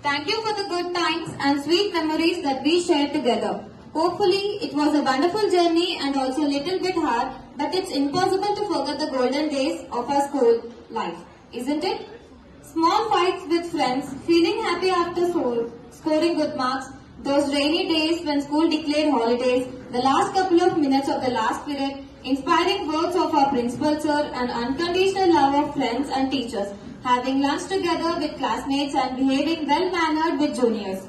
Thank you for the good times and sweet memories that we shared together. Hopefully, it was a wonderful journey and also a little bit hard, but it's impossible to forget the golden days of our school life, isn't it? Small fights with friends, feeling happy after school, scoring good marks, those rainy days when school declared holidays, the last couple of minutes of the last period, inspiring words of our principal sir and unconditional love of friends and teachers, having lunch together with classmates and behaving well-mannered with juniors.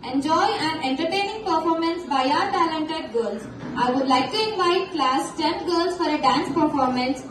Enjoy an entertaining performance by our talented girls. I would like to invite class 10 girls for a dance performance.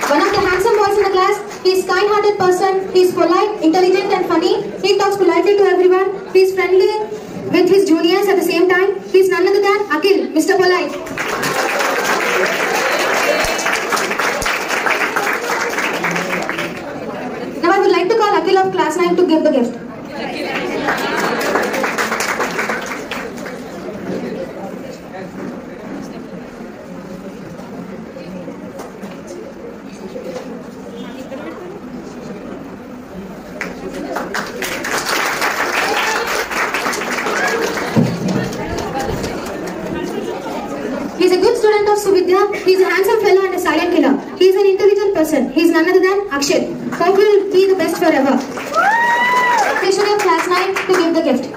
One of the handsome boys in the class. He is kind-hearted person. He is polite, intelligent and funny. He talks politely to everyone. He is friendly with his juniors at the same time. He is none other than Akhil, Mr. Polite. Now I would like to call Akhil of class 9 to give the gift. He is a good student of Suvidya. He is a handsome fellow and a silent killer. He is an intelligent person. He is none other than Akshay. Hope he will be the best forever. Station of class 9 to give the gift.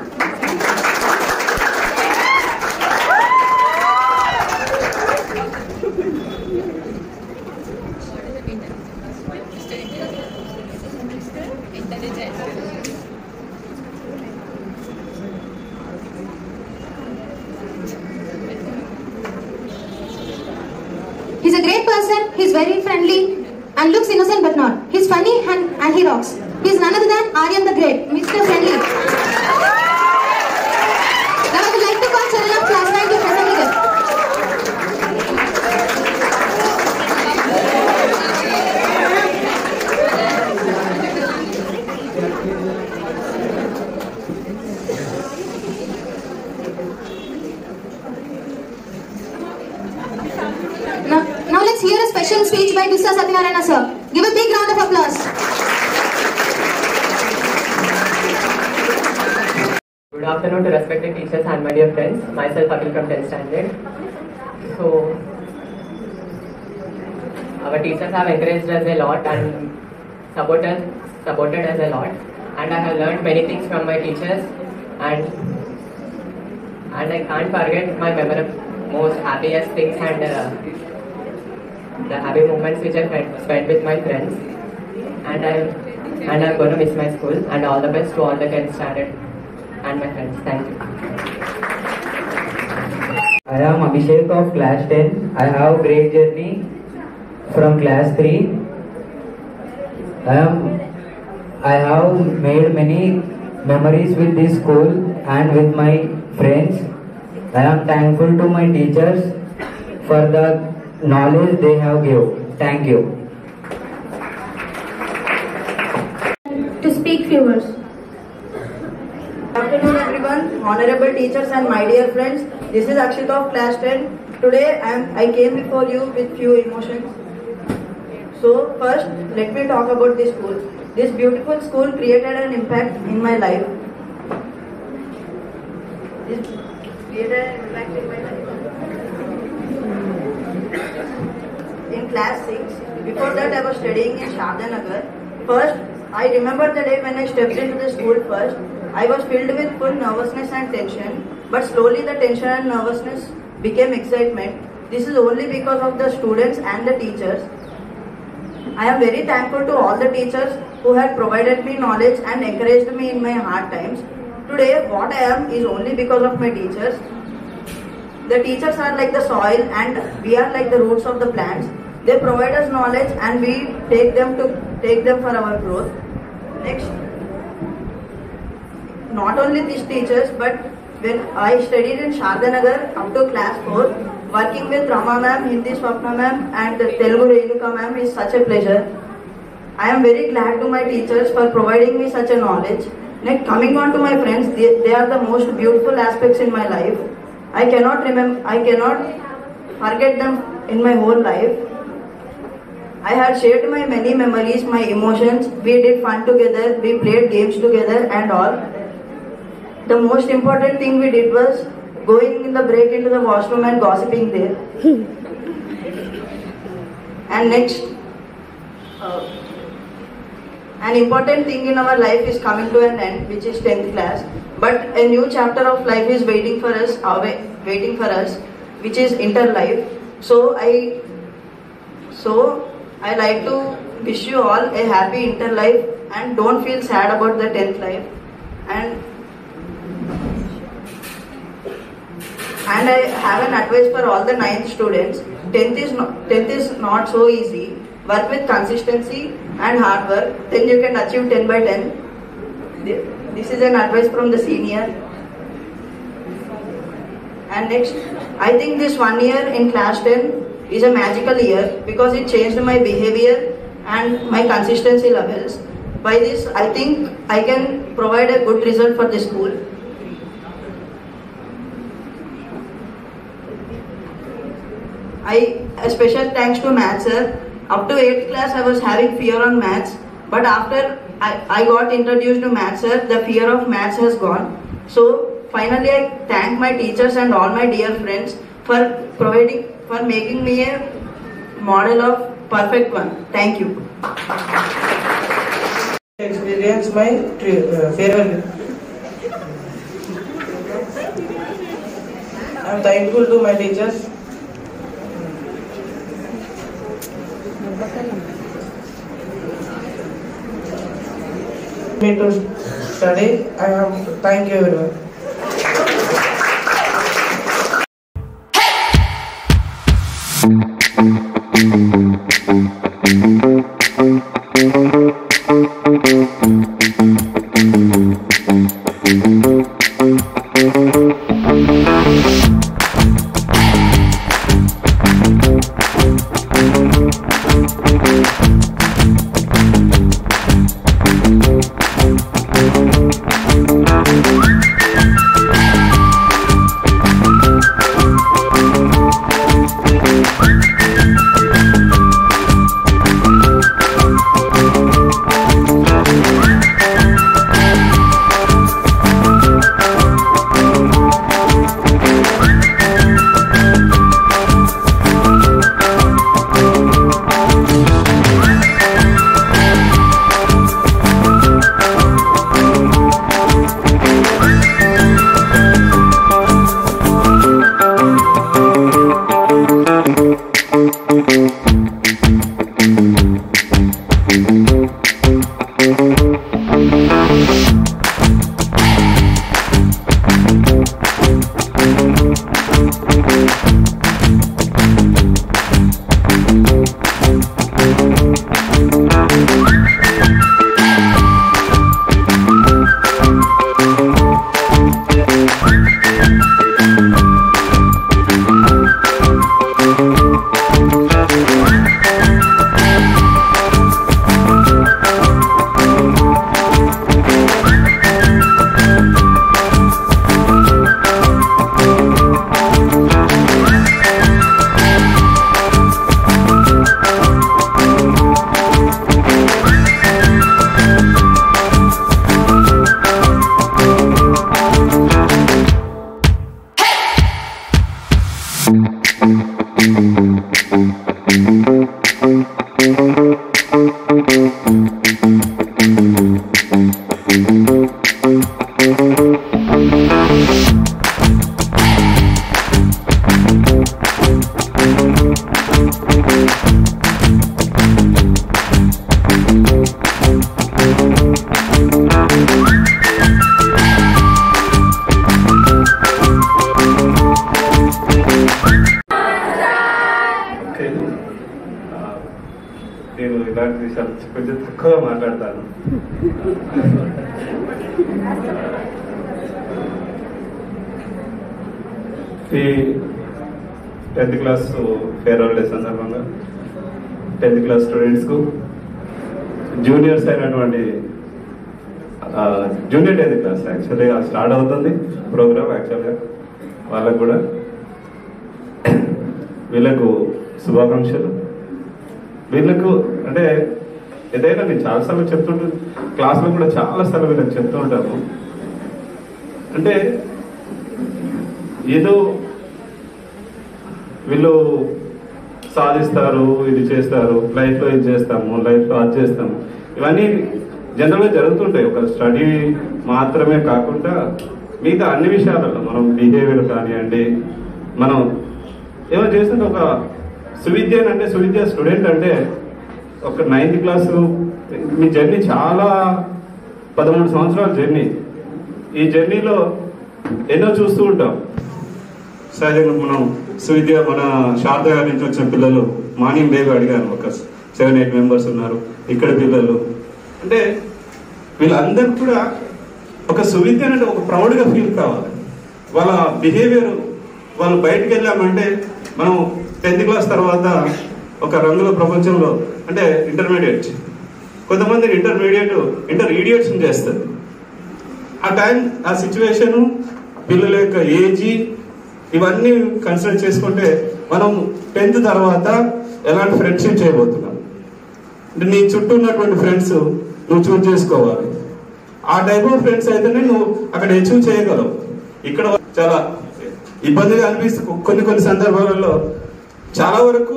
He's a great person, he's very friendly and looks innocent but not. He's funny and he rocks. He's none other than Aryan the Great, Mr. Friendly. Now I would like to call Charan of class 9 to present the gift. Now let's hear a special speech by Mr. Satyanarayana sir. Give a big round of applause. Good afternoon to respected teachers and my dear friends. Myself Akhil from 10th standard. So, our teachers have encouraged us a lot and supported us a lot. And I have learned many things from my teachers. And I can't forget my most happiest things and the happy moments which I spent with my friends. And I'm going to miss my school. And all the best to all the 10th standard and my friends. Thank you. I am Abhishek of class 10. I have great journey from class 3. I have made many memories with this school and with my friends. I am thankful to my teachers for the knowledge they have given. Thank you. To speak few words. Good afternoon everyone, honorable teachers and my dear friends. This is Akshit of class 10. Today I came before you with few emotions. So first, let me talk about this school. This beautiful school created an impact in my life. In class 6, before that I was studying in Sharda. First, I remember the day when I stepped into the school first. I was filled with full nervousness and tension, but slowly the tension and nervousness became excitement. This is only because of the students and the teachers. I am very thankful to all the teachers who had provided me knowledge and encouraged me in my hard times. Today, what I am is only because of my teachers. The teachers are like the soil and we are like the roots of the plants. They provide us knowledge and we take them for our growth. Next, not only these teachers, but when I studied in Sharda up to class 4, working with Rama ma'am, Hindi Swapna ma'am and Telugu Renuka ma'am is such a pleasure. I am very glad to my teachers for providing me such a knowledge. Next, coming on to my friends, they are the most beautiful aspects in my life. I cannot forget them in my whole life. I had shared my many memories, my emotions. We did fun together, we played games together and all. The most important thing we did was going in the break into the washroom and gossiping there. And next, an important thing in our life is coming to an end, which is 10th class. But a new chapter of life is waiting for us, which is inter life. So I like to wish you all a happy inter life and don't feel sad about the 10th life. And I have an advice for all the 9th students. 10th is not so easy. Work with consistency and hard work, then you can achieve 10 by 10. This is an advice from the senior. And next, I think this 1 year in class 10 is a magical year because it changed my behavior and my consistency levels. By this, I think I can provide a good result for the school. A special thanks to maths sir. Up to 8th class, I was having fear on maths, but after I got introduced to maths sir, the fear of maths has gone. So finally, I thank my teachers and all my dear friends for making me a model of perfect one. Thank you. Experience my farewell. I am thankful to my teachers. Me to study. Thank you everyone. నేను ఇలాంటి విషయాలు కొంచెం తక్కువగా మాట్లాడతాను. ఈ 10th class farewell day సందర్భంగా 10th class స్టూడెంట్స్కు juniors అయినటువంటి junior 10th class యాక్చువల్గా స్టార్ట్ అవుతుంది ప్రోగ్రామ్. యాక్చువల్గా వాళ్ళకు కూడా వీళ్ళకు శుభాకాంక్షలు. వీళ్ళకు అంటే ఏదైనా నేను చాలాసార్లు చెప్తుంటాను, క్లాస్లో కూడా చాలాసార్లు వీళ్ళకి చెప్తూ ఉంటాను. అంటే ఏదో వీళ్ళు సాధిస్తారు, ఇది చేస్తారు, లైఫ్లో ఇది చేస్తాము, లైఫ్లో అది చేస్తాము, ఇవన్నీ జనరల్గా జరుగుతుంటాయి. ఒక స్టడీ మాత్రమే కాకుండా మిగతా అన్ని విషయాలలో మనం బిహేవియర్ కానివ్వండి, మనం ఏమో చేస్తుంటే ఒక సువిద్య అంటే సువిద్య స్టూడెంట్ అంటే ఒక 9th క్లాసు మీ జర్నీ చాలా 13 సంవత్సరాల జర్నీ. ఈ జర్నీలో ఎన్నో చూస్తూ ఉంటాం. సహజంగా మనం సువిద్య మన శారద గారి నుంచి వచ్చిన పిల్లలు మార్నింగ్ బేబీ అడిగాను, ఒక 7-8 మెంబర్స్ ఉన్నారు. ఇక్కడ పిల్లలు అంటే వీళ్ళందరూ కూడా ఒక సువిద్య అంటే ఒక ప్రౌడ్గా ఫీల్ కావాలి. వాళ్ళ బిహేవియర్ వాళ్ళు బయటకు వెళ్ళామంటే మనం 10th క్లాస్ తర్వాత ఒక రంగుల ప్రపంచంలో అంటే ఇంటర్మీడియట్, కొంతమంది ఇంటర్మీడియట్స్ చేస్తారు. ఆ టైం ఆ సిచ్యువేషను పిల్లల యొక్క ఏజ్ ఇవన్నీ కన్సిడర్ చేసుకుంటే మనం 10th తర్వాత ఎలాంటి ఫ్రెండ్షిప్ చేయబోతున్నాం అంటే నీ చుట్టూ ఉన్నటువంటి ఫ్రెండ్స్ నువ్వు చూస్ చేసుకోవాలి. ఆ టైప్ ఆఫ్ ఫ్రెండ్స్ అయితేనే నువ్వు అక్కడ అచీవ్ చేయగలవు. ఇక్కడ చాలా ఇబ్బందిగా అనిపిస్తుంది కొన్ని సందర్భాలలో. చాలా వరకు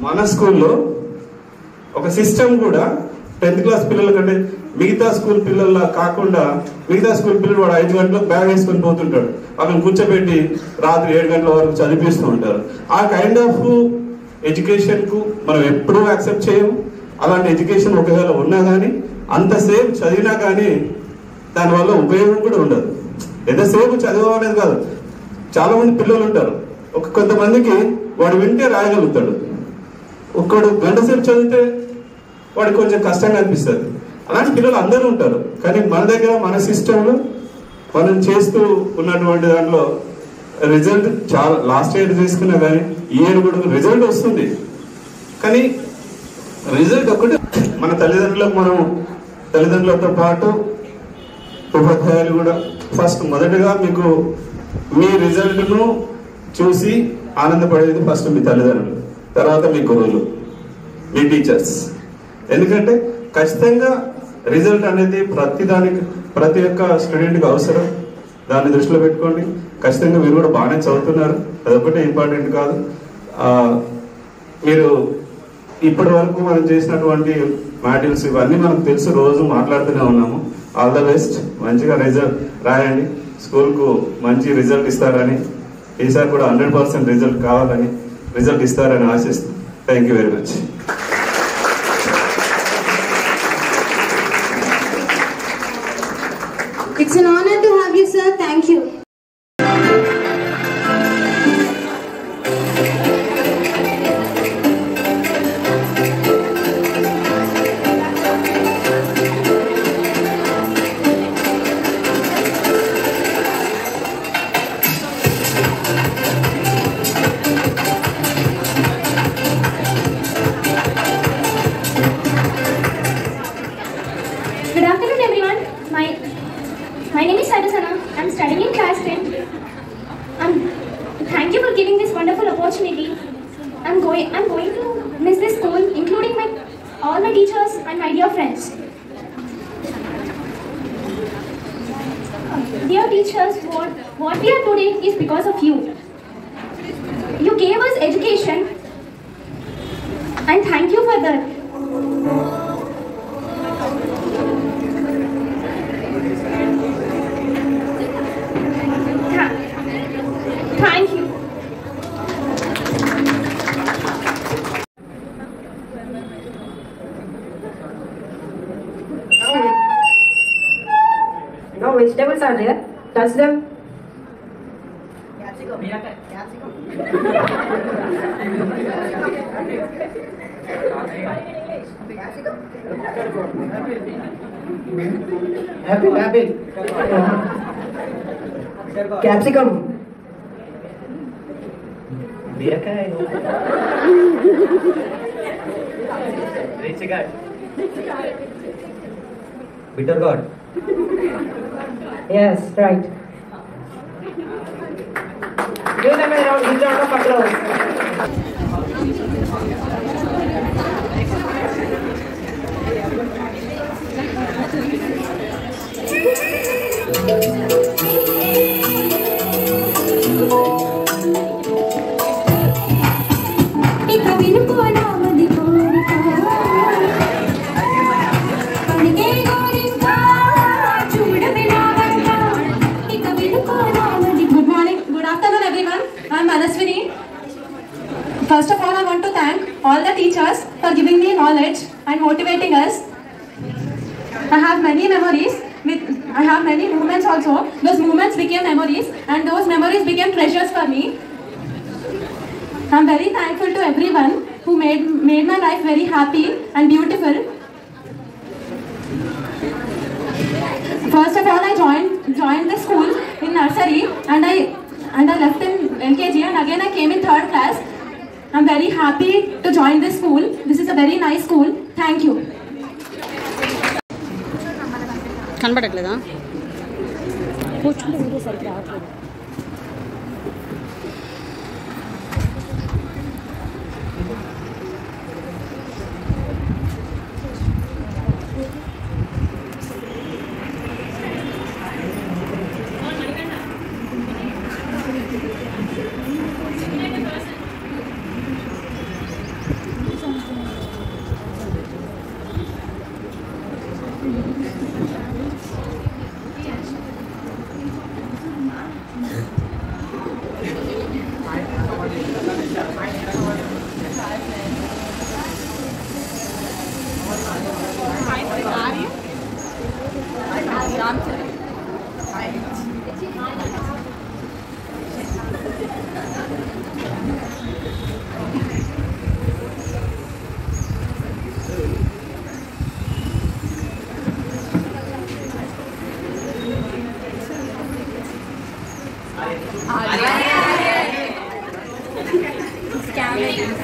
మన స్కూల్లో ఒక సిస్టమ్ కూడా 10th క్లాస్ పిల్లల కంటే మిగతా స్కూల్ పిల్లల్లా కాకుండా, మిగతా స్కూల్ పిల్లలు వాడు 5 గంటలకు బ్యాగ్ వేసుకొని పోతుంటాడు, వాళ్ళని కూర్చోబెట్టి రాత్రి 7 గంటల వరకు చదివిస్తూ ఉంటారు. ఆ కైండ్ ఆఫ్ ఎడ్యుకేషన్ కు మనం ఎప్పుడూ యాక్సెప్ట్ చేయము. అలాంటి ఎడ్యుకేషన్ ఒకవేళ ఉన్నా కానీ అంతసేపు చదివినా కానీ దానివల్ల ఉపయోగం కూడా ఉండదు. ఎంతసేపు చదవనేది కాదు. చాలా మంది పిల్లలు ఉంటారు, కొంతమందికి వాడు వింటే రాయగలుగుతాడు, ఒక్కడు గంట సేపు చదివితే వాడికి కొంచెం కష్టంగా అనిపిస్తుంది. అలాంటి పిల్లలు అందరూ ఉంటారు. కానీ మన దగ్గర మన సిస్టంలో మనం చేస్తూ ఉన్నటువంటి దాంట్లో రిజల్ట్ చాలా లాస్ట్ ఇయర్ చేసుకున్నా కానీ ఈ ఇయర్ కూడా రిజల్ట్ వస్తుంది. కానీ రిజల్ట్ ఒకటి మన తల్లిదండ్రులతో పాటు ఉపాధ్యాయులు కూడా ఫస్ట్ మొదటగా మీకు మీ రిజల్ట్ను చూసి ఆనందపడేది ఫస్ట్ మీ తల్లిదండ్రులు, తర్వాత మీ గురువులు, మీ టీచర్స్. ఎందుకంటే ఖచ్చితంగా రిజల్ట్ అనేది ప్రతి ఒక్క స్టూడెంట్కి అవసరం. దాన్ని దృష్టిలో పెట్టుకోండి. ఖచ్చితంగా మీరు కూడా బాగానే చదువుతున్నారు, అదొకటే ఇంపార్టెంట్ కాదు. మీరు ఇప్పటి వరకు మనం చేసినటువంటి మాడ్యూల్స్ ఇవన్నీ మనకు తెలుసు, రోజు మాట్లాడుతూనే ఉన్నాము. All the best. మంచిగా రిజల్ట్ రాయండి, స్కూల్కు మంచి రిజల్ట్ ఇస్తారని, ఈసారి కూడా 100% రిజల్ట్ కావాలని, రిజల్ట్ ఇస్తారని ఆశిస్తాను. Thank you very much. It's an honor to have you, sir. Thank you. Good afternoon, everyone. My name is Sadhana. I'm studying in class 10. Thank you for giving this wonderful opportunity. I'm going to miss this school, including all my teachers and my dear friends. Dear teachers, what we are today is because of you. You gave us education, and thank you for that. Thank you. Now vegetables are there. Touch them. Apple. Capsicum. Bitter gourd. Yes, right. Give them a round of applause. First of all, I want to thank all the teachers for giving me knowledge and motivating us. I have many memories. I have many moments also. Those moments became memories, and those memories became treasures for me. I am very thankful to everyone who who made my life very happy and beautiful. First of all, I joined the school in nursery, and I left in LKG, and again I came in 3rd class. I'm very happy to join this school. This is a very nice school. Thank you. కనబడట్లేదా కూర్చుంటే video సరిగ్గా రావట్లేదు.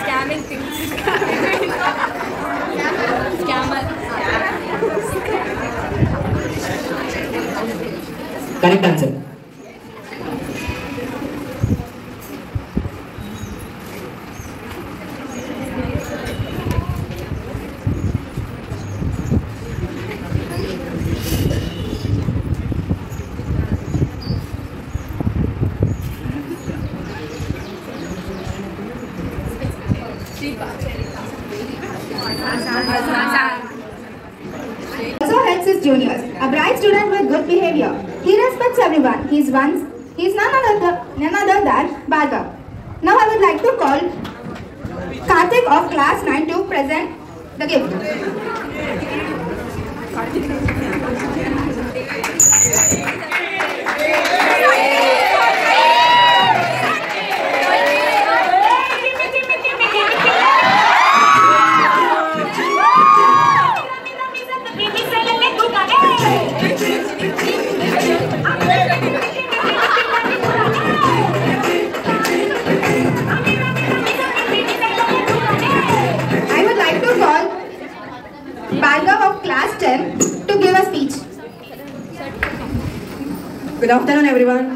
Scamming things. Scammer. Correct answer. Also helps his juniors. A bright student with good behavior. He respects everyone. He's none other than Bhargav. Now I would like to call Karthik of class 9 to present the gift. Bhargav of class 10 to give a speech. Good afternoon everyone.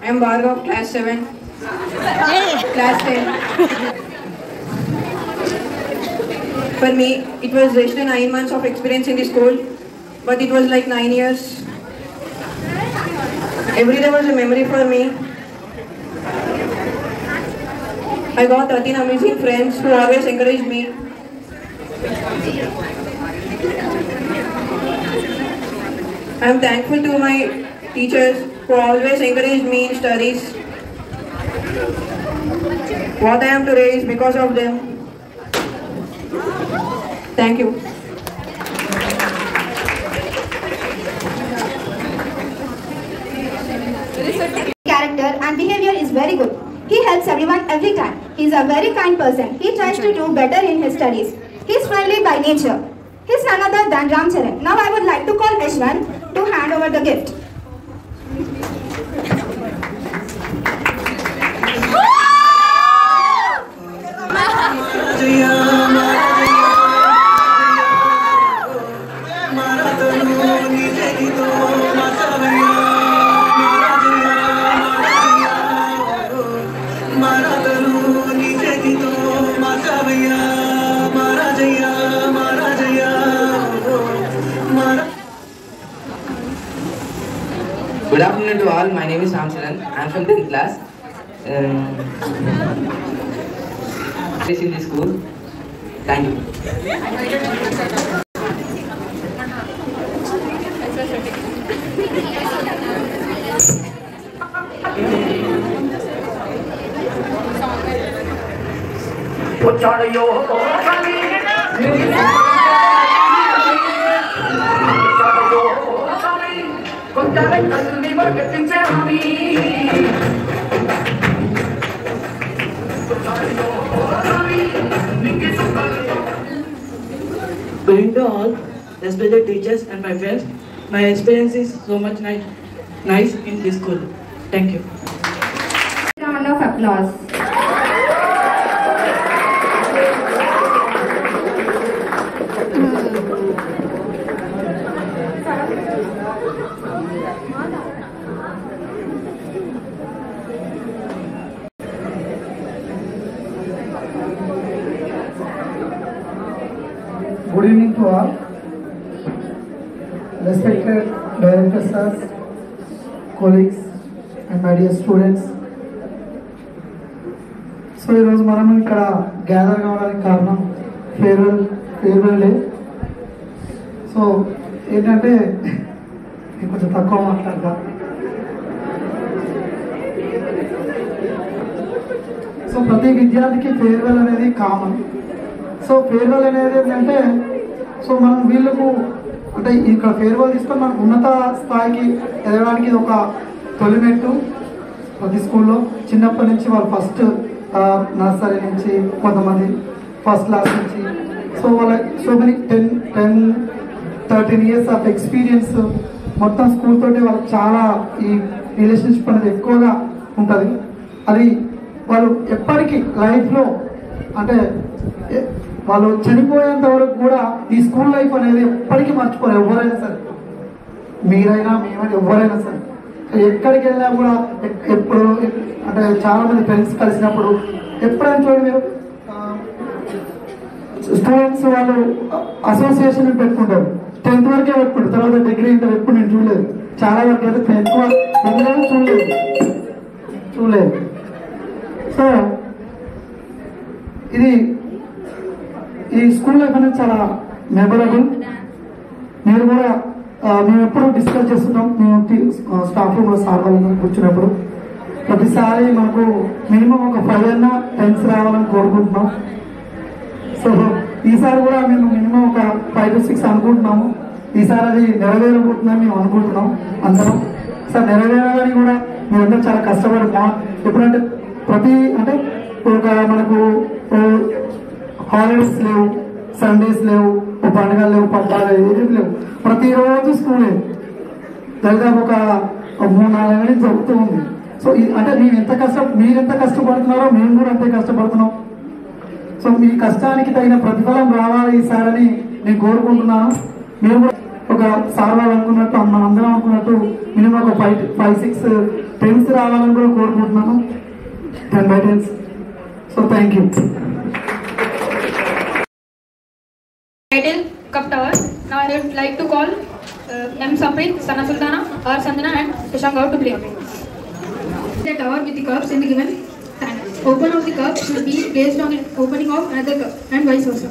I am Bhargav of class 7. Class 10. For me, it was just 9 months of experience in the school, but it was like 9 years. Every day was a memory for me. I got 13 amazing friends who always encouraged me. I am thankful to my teachers who always encouraged me in studies. What I am today is because of them. Thank you. Character and behavior is very good. He helps everyone every time. He is a very kind person. He tries to do better in his studies. He is friendly by nature. He is none other than Ramcharan. Now I would like to call Ashwan to hand over the gift. Good afternoon to all. My name is Ramcharan. I am from 10th class. In this school. Thank you. Contact Good evening to all, respected teachers and my friends. My experience is so much nice in this school. Thank you. Round of applause. Good evening to all. Respected director sirs, colleagues and my dear students. So ఈరోజు మనం ఇక్కడ gather కావడానికి కారణం farewell day. So ఏంటంటే నేను కొంచెం తక్కువ మాట్లాడతా. సో ప్రతి విద్యార్థికి ఫేర్వెల్ అనేది కామన్. సో ఫేర్వెల్ అనేది ఏంటంటే సో మనం వీళ్ళకు అంటే ఇక్కడ ఫేర్వెల్ తీసుకొని మనం ఉన్నత స్థాయికి ఎదగడానికి ఇది ఒక తొలిమెట్టు. ప్రతి స్కూల్లో చిన్నప్పటి నుంచి వాళ్ళు ఫస్ట్ నర్సరీ నుంచి కొంతమంది ఫస్ట్ క్లాస్ నుంచి సో వాళ్ళ so many 10-13 years of experience మొత్తం స్కూల్ తోటి వాళ్ళకి చాలా ఈ రిలేషన్షిప్ అనేది ఎక్కువగా ఉంటుంది. అది వాళ్ళు ఎప్పటికీ లైఫ్లో అంటే వాళ్ళు చనిపోయేంత వరకు కూడా ఈ స్కూల్ లైఫ్ అనేది ఎప్పటికీ మర్చిపోరు. ఎవరైనా సరే, మీరైనా మేమైనా ఎవరైనా సరే ఎక్కడికి వెళ్ళినా కూడా ఎప్పుడు అంటే చాలా మంది ఫ్రెండ్స్ కలిసినప్పుడు ఎప్పుడైనా చూడండి మీరు స్టూడెంట్స్ వాళ్ళు అసోసియేషన్ పెట్టుకుంటారు. 10th వరకే పెట్టుకుంటారు, తర్వాత డిగ్రీ ఇంటర్ ఎప్పుడు నేను చూడలేదు. చాలా వరకు అయితే 10th చూడలేదు. సో ఇది ఈ స్కూల్ లైఫ్ అనేది చాలా మెమరబుల్. మీరు కూడా మేము ఎప్పుడు డిస్కస్ చేస్తున్నాం, మేము స్టాఫ్ రూమ్ లో సార్ వాళ్ళని కూర్చున్నప్పుడు ప్రతిసారి మనకు మినిమం ఒక 5 10s రావాలని కోరుకుంటున్నాం. సో ఈసారి కూడా మేము మినిమం ఒక 5 to 6 అనుకుంటున్నాము. ఈసారి అది నెరవేరబోతుందని మేము అనుకుంటున్నాం అందరం. సార్ నెరవేరాలని కూడా మీరందరూ చాలా కష్టపడుతున్నాం. ఎప్పుడంటే అంటే ఒక మనకు హాలిడేస్ లేవు, సండేస్ లేవు, పండుగలు లేవు, పబ్బాలు ఏం లేవు, ప్రతిరోజు స్కూలే. దాదాపు ఒక 3-4 నెలలు జరుగుతూ ఉంది. సో అంటే మీరెంత కష్టపడుతున్నారో మేము కూడా అంతే కష్టపడుతున్నాం. సో మీ కష్టానికి తగిన ప్రతిఫలం రావాలి ఈసారని నేను కోరుకుంటున్నాను. మీరు కూడా ఒక సార్ వాళ్ళు అనుకున్నట్టు మనం అందరం అనుకున్నట్టు మినిమం ఒక 5-6 10s రావాలని కూడా కోరుకుంటున్నాను. 10/10. So thank you. Title Cup Tower. Now I would like to call M. Sampreet, Sana Sultana, R. Sandana and Shashank out to play. The tower with the cups in the given hand. Open of the cup should be based on the opening of another cup and vice versa.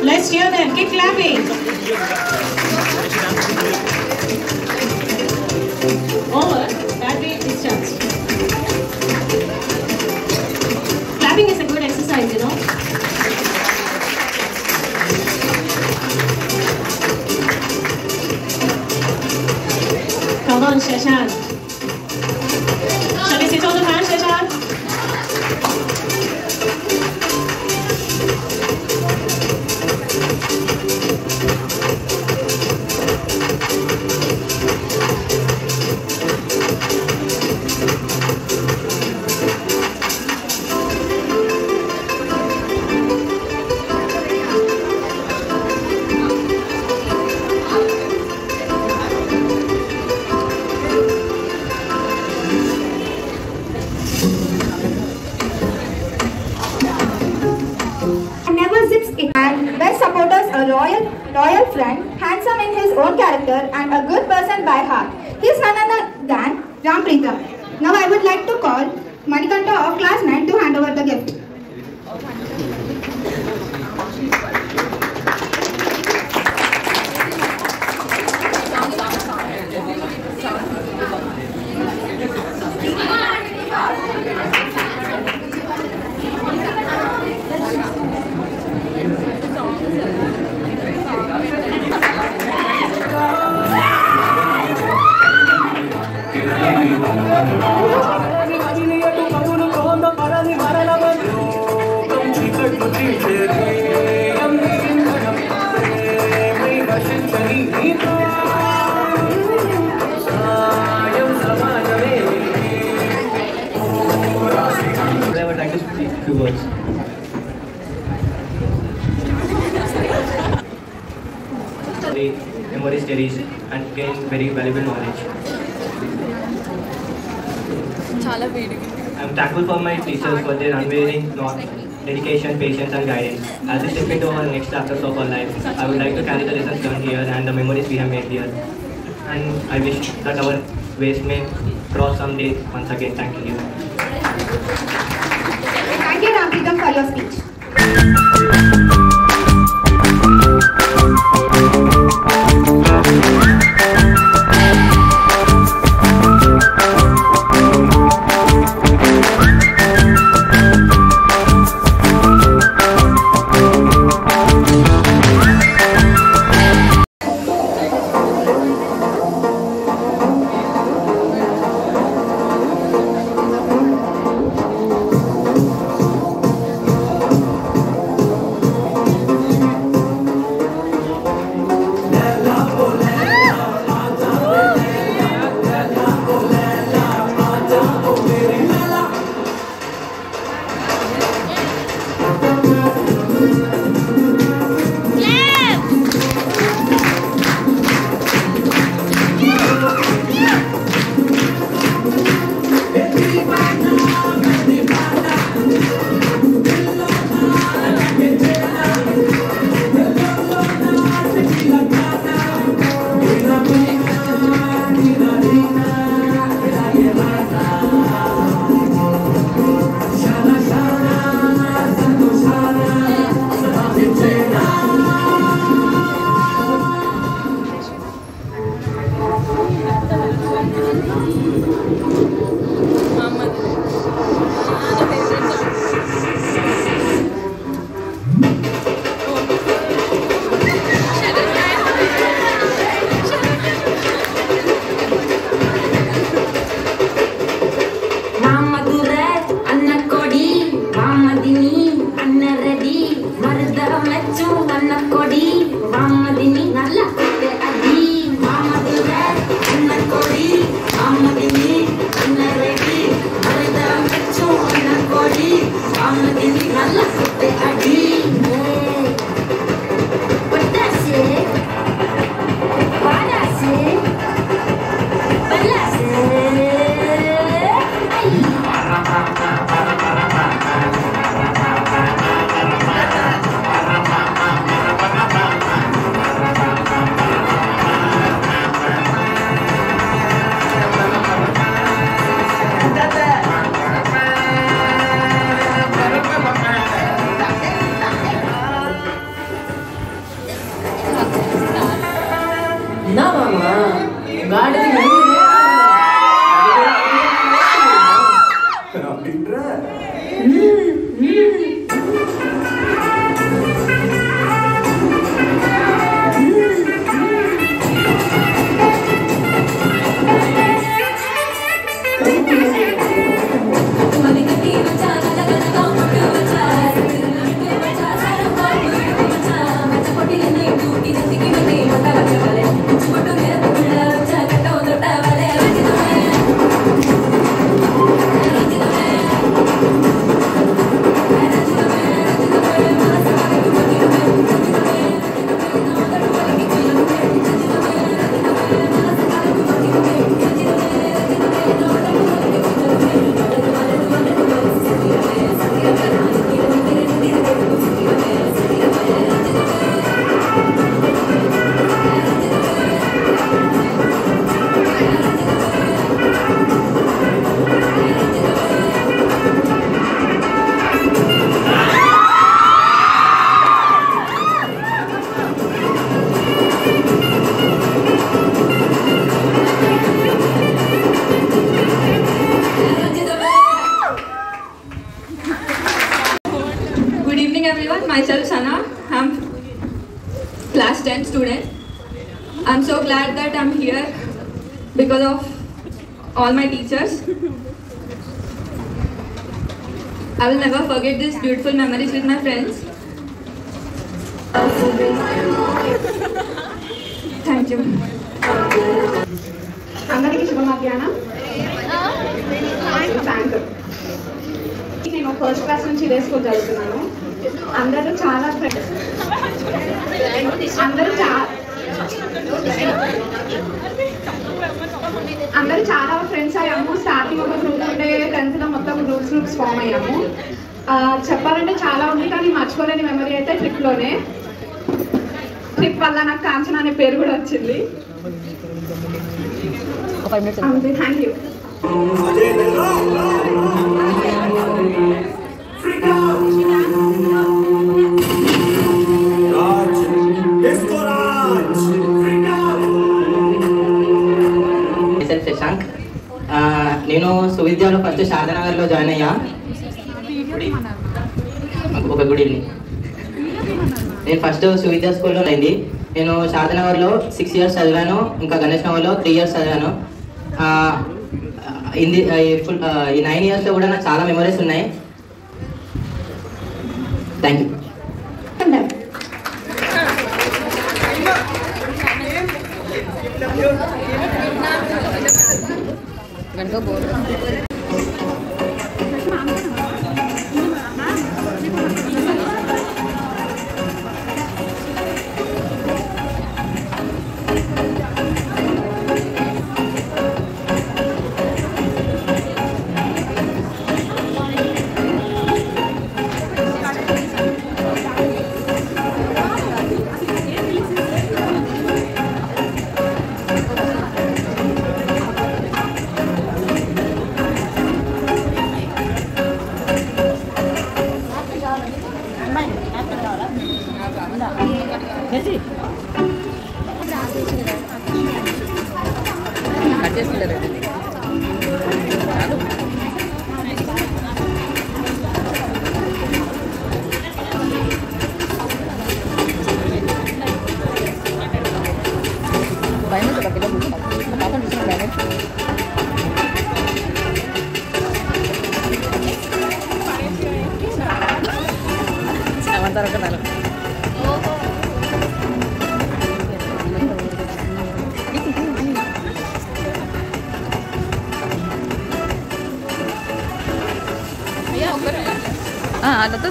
Let's hear them. Keep clapping. Over. Battery discharge. Clapping is a good exercise, you know. Come on, Shashank. Shall we sit on the fan, Shashank? loyal friend, handsome in his own character, and a good person by heart. He is none other than Ram Preetham. Now I would like to call Manikanta of class 9 to hand over the gift. I would like to speak a few words. The memory studies and gain very valuable knowledge. I am thankful for my teachers for their unwavering dedication, patience and guidance. As we step into our next chapters of our life, I would like to carry the lessons learned here and the memories we have made here. And I wish that our ways may cross someday once again. Thank you. Thank you, Ram Preetham, for your speech. evening everyone, myself Sana. I'm class 10 student. I'm so glad that I'm here because of all my teachers. I will never forget these beautiful memories with my friends. Thank you. అందరికీ శుభ మధ్యాహ్నం. నేను first class నుంచి ఇదే school చదువుతున్నాను. అందరూ చాలా friends అయ్యాము. స్టార్టింగ్ ఒక గ్రూప్ ఉండే ఫ్రెండ్స్లో మొత్తం గ్రూప్స్ ఫామ్ అయ్యాము. చెప్పాలంటే చాలా ఉంది, కానీ మర్చిపోలేని మెమరీ అయితే ట్రిప్లోనే. ట్రిప్ వల్ల నాకు కాంచన అనే పేరు కూడా వచ్చింది. Thank you. శశాంక్, నేను సువిద్యలో ఫస్ట్ శారదానగర్లో జాయిన్ అయ్యా. ఒక గుడ్ ఈవినింగ్. నేను ఫస్ట్ సువిద్య స్కూల్లో అయింది. నేను శారదానగర్లో 6 years చదివాను, ఇంకా గణేష్ నగర్లో 3 years చదివాను. ఈ 9 yearsలో కూడా నాకు చాలా మెమరీస్ ఉన్నాయి. Thank you. అట్లా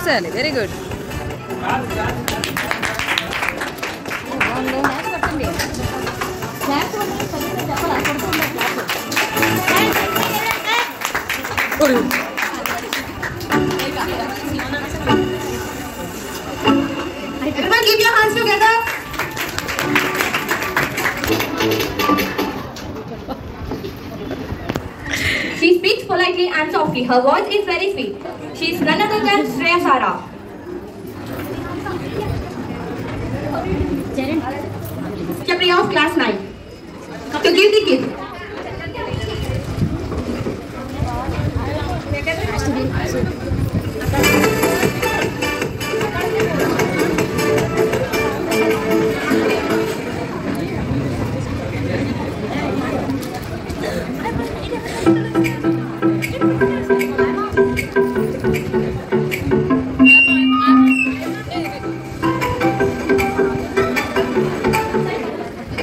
చేయాలి. Very good. Everyone keep your hands together. She speaks politely and softly. Her voice is very sweet. She is none other than Shreya Sara. Chapriya of class 9. To give the gift.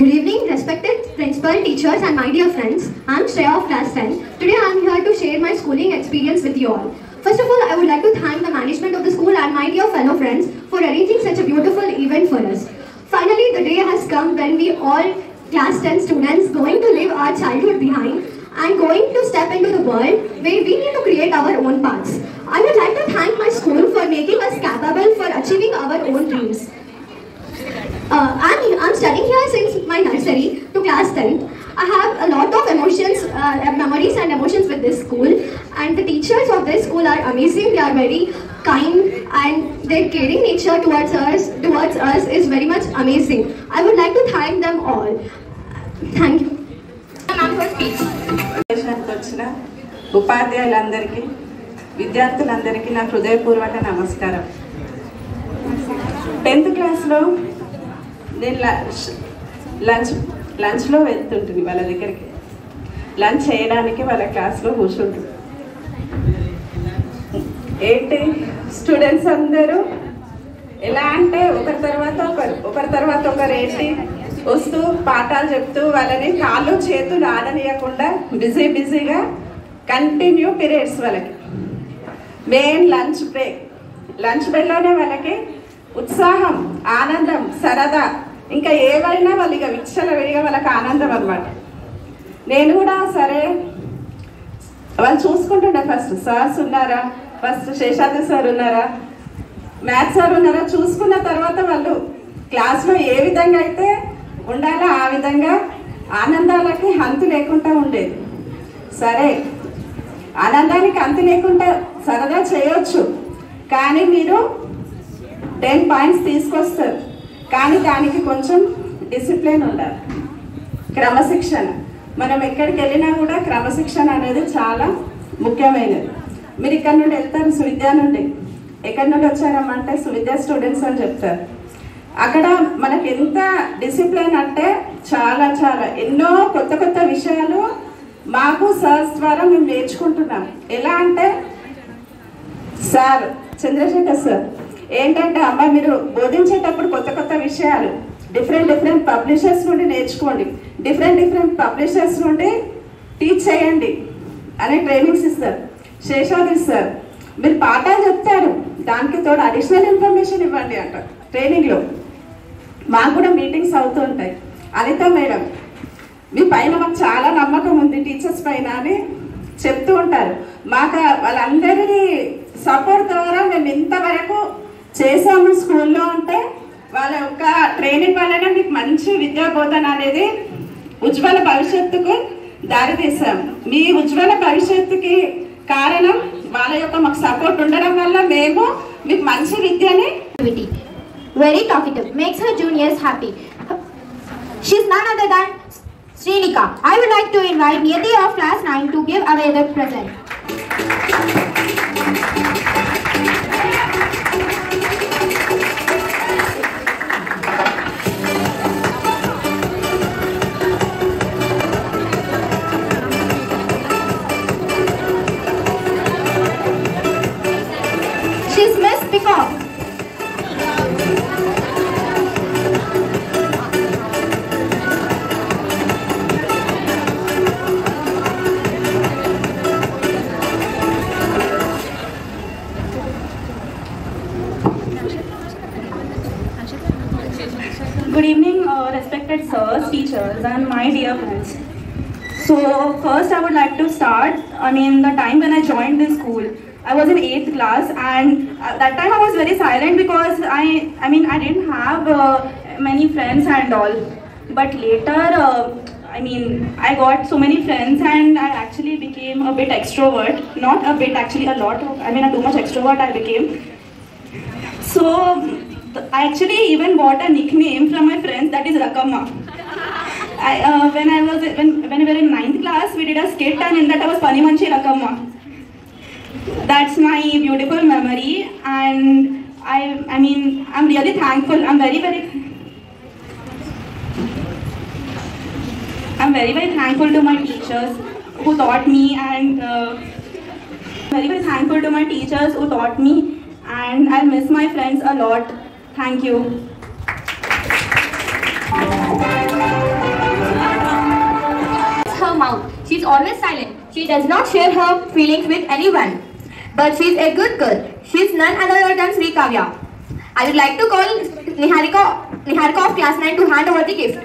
Good evening, respected principal, teachers and my dear friends. I am Shreya of class 10. Today I am here to share my schooling experience with you all. First of all, I would like to thank the management of the school and my dear fellow friends for arranging such a beautiful event for us. Finally, the day has come when we all class 10 students going to leave our childhood behind and going to step into the world where we need to create our own paths. I would like to thank my school for making us capable for achieving our own dreams. I'm studying here since my nursery to class 10. I have a lot of emotions, memories and emotions with this school, and the teachers of this school are amazing. They are very kind and their caring nature towards us is very much amazing. I would like to thank them all. Thank you. Ma'am for speech. వచ్చిన ఉపాధ్యాయులందరికీ విద్యార్థులందరికీ నా హృదయపూర్వక నమస్కారం. క్లాస్లో నేను లంచ్లో వెళ్తుంటుంది వాళ్ళ దగ్గరికి. లంచ్ చేయడానికి వాళ్ళ క్లాస్లో కూర్చుంటుంది. ఏంటి స్టూడెంట్స్ అందరూ ఎలా అంటే ఒకరి తర్వాత ఒకరు ఏంటి వస్తూ పాఠాలు చెప్తూ వాళ్ళని కాళ్ళు చేతులు ఆడనీయకుండా బిజీగా కంటిన్యూ పీరియడ్స్ వాళ్ళకి. మెయిన్ లంచ్ బ్రేక్లోనే వాళ్ళకి ఉత్సాహం, ఆనందం, సరదా ఇంకా ఏవైనా వాళ్ళు ఇక విచ్చలవిడిగా వాళ్ళకి ఆనందం అన్నమాట. నేను కూడా సరే వాళ్ళు చూసుకుంటుండే ఫస్ట్ సార్స్ ఉన్నారా, ఫస్ట్ శేషాద్రి సార్ ఉన్నారా, మ్యాథ్స్ సార్ ఉన్నారా చూసుకున్న తర్వాత వాళ్ళు క్లాస్లో ఏ విధంగా అయితే ఉండాలో ఆ విధంగా ఆనందాలకి హంతు లేకుండా ఉండేది. సరే ఆనందానికి అంతు లేకుండా సరదా చేయొచ్చు, కానీ మీరు 10 పాయింట్స్ తీసుకొస్తారు. కానీ దానికి కొంచెం డిసిప్లిన్ ఉండాలి, క్రమశిక్షణ. మనం ఎక్కడికి వెళ్ళినా కూడా క్రమశిక్షణ అనేది చాలా ముఖ్యమైనది. మీరు ఇక్కడ నుండి వెళ్తారు సువిద్య నుండి, ఎక్కడి నుండి వచ్చారమ్మంటే సువిద్య స్టూడెంట్స్ అని చెప్తారు. అక్కడ మనకి ఎంత డిసిప్లిన్ అంటే చాలా ఎన్నో కొత్త విషయాలు మాకు సార్స్ ద్వారా మేము నేర్చుకుంటున్నాం. ఎలా అంటే సార్ చంద్రశేఖర్ సార్ ఏంటంటే అమ్మ మీరు బోధించేటప్పుడు కొత్త విషయాలు డిఫరెంట్ పబ్లిషర్స్ నుండి నేర్చుకోండి, డిఫరెంట్ పబ్లిషర్స్ నుండి టీచ్ చేయండి అనే ట్రైనింగ్స్ ఇస్తారు. శేషాద్రి సార్ మీరు పాఠాలు చెప్తారు, దానికి తోడు అడిషనల్ ఇన్ఫర్మేషన్ ఇవ్వండి అంటారు ట్రైనింగ్లో. మాకు కూడా మీటింగ్స్ అవుతూ ఉంటాయి. అనిత మేడం మీ పైన మాకు చాలా నమ్మకం ఉంది టీచర్స్ పైన అని చెప్తూ ఉంటారు. మాకు వాళ్ళందరి సపోర్ట్ ద్వారా మేము ఇంతవరకు చేసాము స్కూల్లో. అంటే వాళ్ళ యొక్క ట్రైనింగ్ వల్లనే మీకు మంచి విద్యా బోధన అనేది ఉజ్వల భవిష్యత్తుకు దారితీసాము. మీ ఉజ్వల భవిష్యత్తుకి కారణం వాళ్ళ యొక్క మాకు సపోర్ట్ ఉండడం వల్ల మేము మీకు మంచి విద్యని. Very talkative, makes her juniors happy. She's none other than Srinika. I would like to invite Niyati of class 9 to give away the present. She's Miss Peacock. Good evening, respected sirs, teachers, and my dear friends. So first I would like to start, the time when I joined this school. I was in 8th class, and at that time I was very silent because I didn't have many friends and all. But later, I got so many friends and I actually became a bit extrovert. Not a bit, actually a lot. Too much extrovert I became. So I actually even bought a nickname from my friends, that is Rakamma. When we were in 9th class, we did a skit and in that I was Panimanchi Rakamma. That's my beautiful memory, and I'm really thankful. I'm very thankful to my teachers who taught me, and very thankful to my teachers who taught me, and I miss my friends a lot. Thank you. Her mouth. She's always silent. She does not share her feelings with anyone. But she's a good girl. She's none other than Sri Kavya. I would like to call Niharika of class 9 to hand over the gift.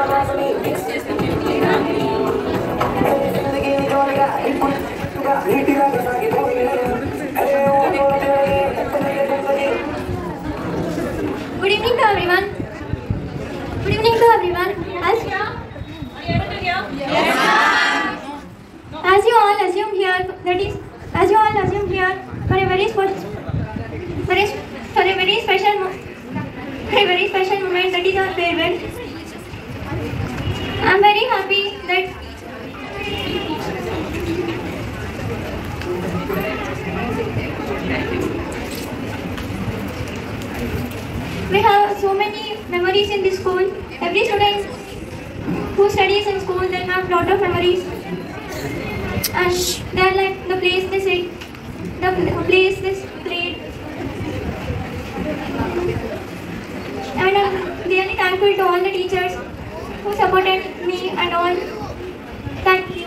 Masu Hello everyone. As you all assume here, for a very special moment, that is our farewell. I am very happy that we have so many memories in this school. Every student who studies in school, they have lot of memories, and they are like the place they sit, the place they played. And I'm really thankful to all the teachers who supported me and all. Thank you.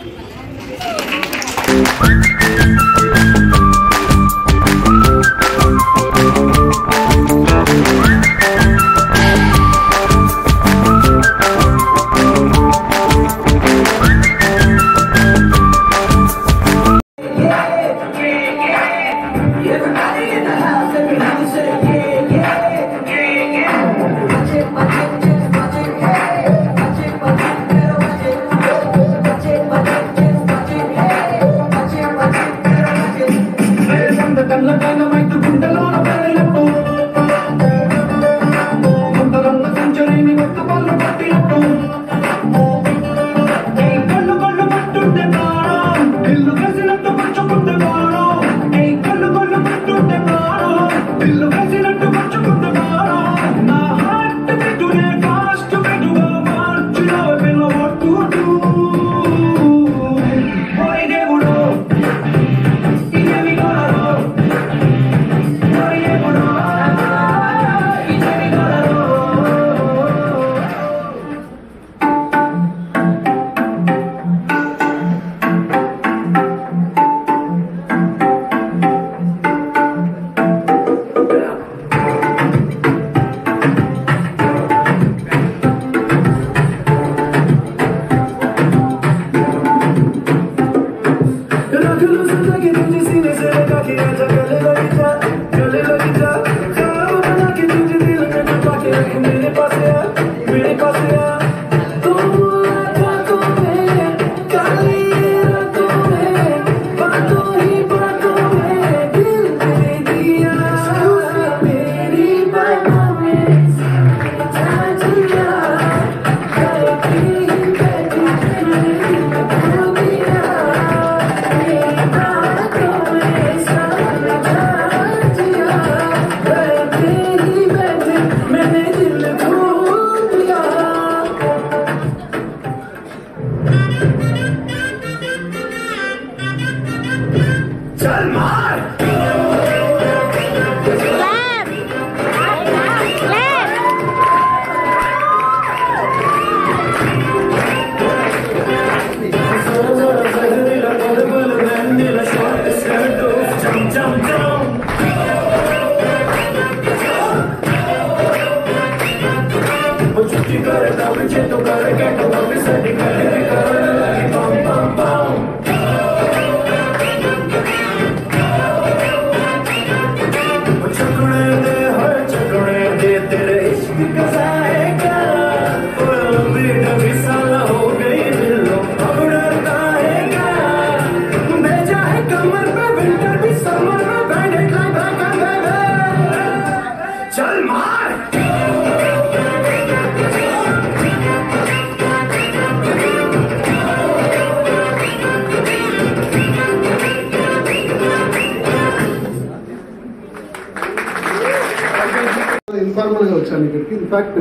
Informal ga vachanu ikkadiki. In fact,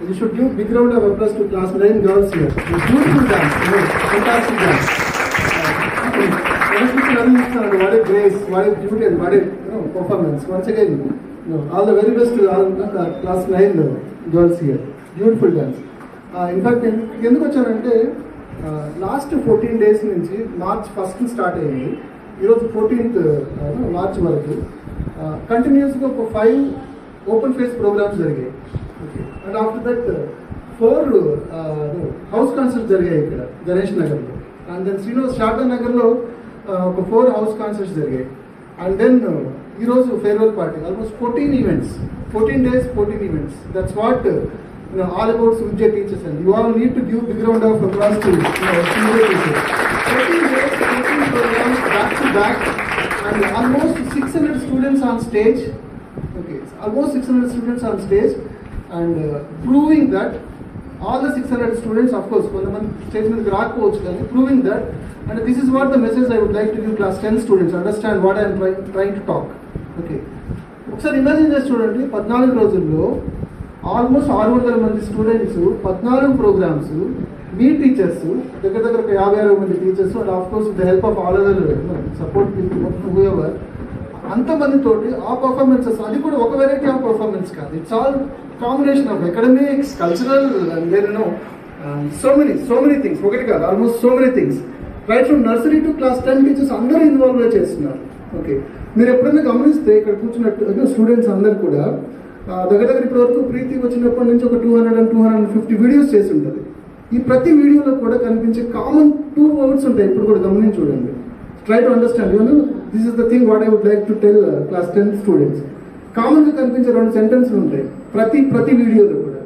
you should give big round of applause to class 9 girls here. Beautiful dance, fantastic dance. What a grace, what a beauty, and what a performance. Once again, all the very best to all class 9 girls here. Beautiful dance. In fact, ఎందుకు వచ్చానంటే last 14 days నుంచి March 1st start అయ్యింది. ఈరోజు 14th March వరకు కంటిన్యూస్గా ఒక 5 open face programmes జరిగాయి. And after that 4 house concerts జరిగాయి ఇక్కడ గణేష్ నగర్లో. అండ్ దెన్ శారదా నగర్లో ఒక 4 హౌస్ కాన్సర్ట్స్ జరిగాయి. అండ్ దెన్ ఈరోజు farewell party. Almost 14 events, 14 days 14 events. That's what all about Suvidya teachers, and you all need to give big round of applause to Suvidya teachers. 14 days, 14 programs back to back, and almost 600 students on stage. Okay, almost 600 students on stage, and proving that all the 600 students, of course, stage with Grad coach, proving that, and this is what the message I would like to give class 10 students, understand what I am trying to talk. Okay. ఒకసారి imagine చేసి చూడండి, 14 రోజుల్లో almost 600 మంది students, 14 programmes, మీ teachers దగ్గర ఒక 50-60 మంది teachers, and of course with the help of all other support whoever, అంతమందితోటి ఆ పర్ఫార్మెన్సెస్, అది కూడా ఒక వెరైటీ ఆఫ్ పర్ఫార్మెన్స్ కాదు, it's all combination of academics, cultural, and there so many things, ఒకటి కాదు, almost so many things, right from nursery to class 10 teachers అందరూ involve చేస్తున్నారు. ఓకే, మీరు ఎప్పుడైనా గమనిస్తే ఇక్కడ కూర్చున్నట్టు స్టూడెంట్స్ అందరు కూడా దగ్గర ఇప్పటి వరకు ప్రీతి వచ్చినప్పటి నుంచి ఒక 200-250 వీడియోస్ చేసి ఉంటుంది. ఈ ప్రతి వీడియోలో కూడా కనిపించే కామన్ 2 words ఉంటాయి. ఇప్పుడు కూడా గమనించి చూడండి, try to understand. This is the thing what I would like to tell class 10 students. Common గా కనిపించే 2 సెంటెన్స్లు ఉంటాయి ప్రతి వీడియోలో కూడా.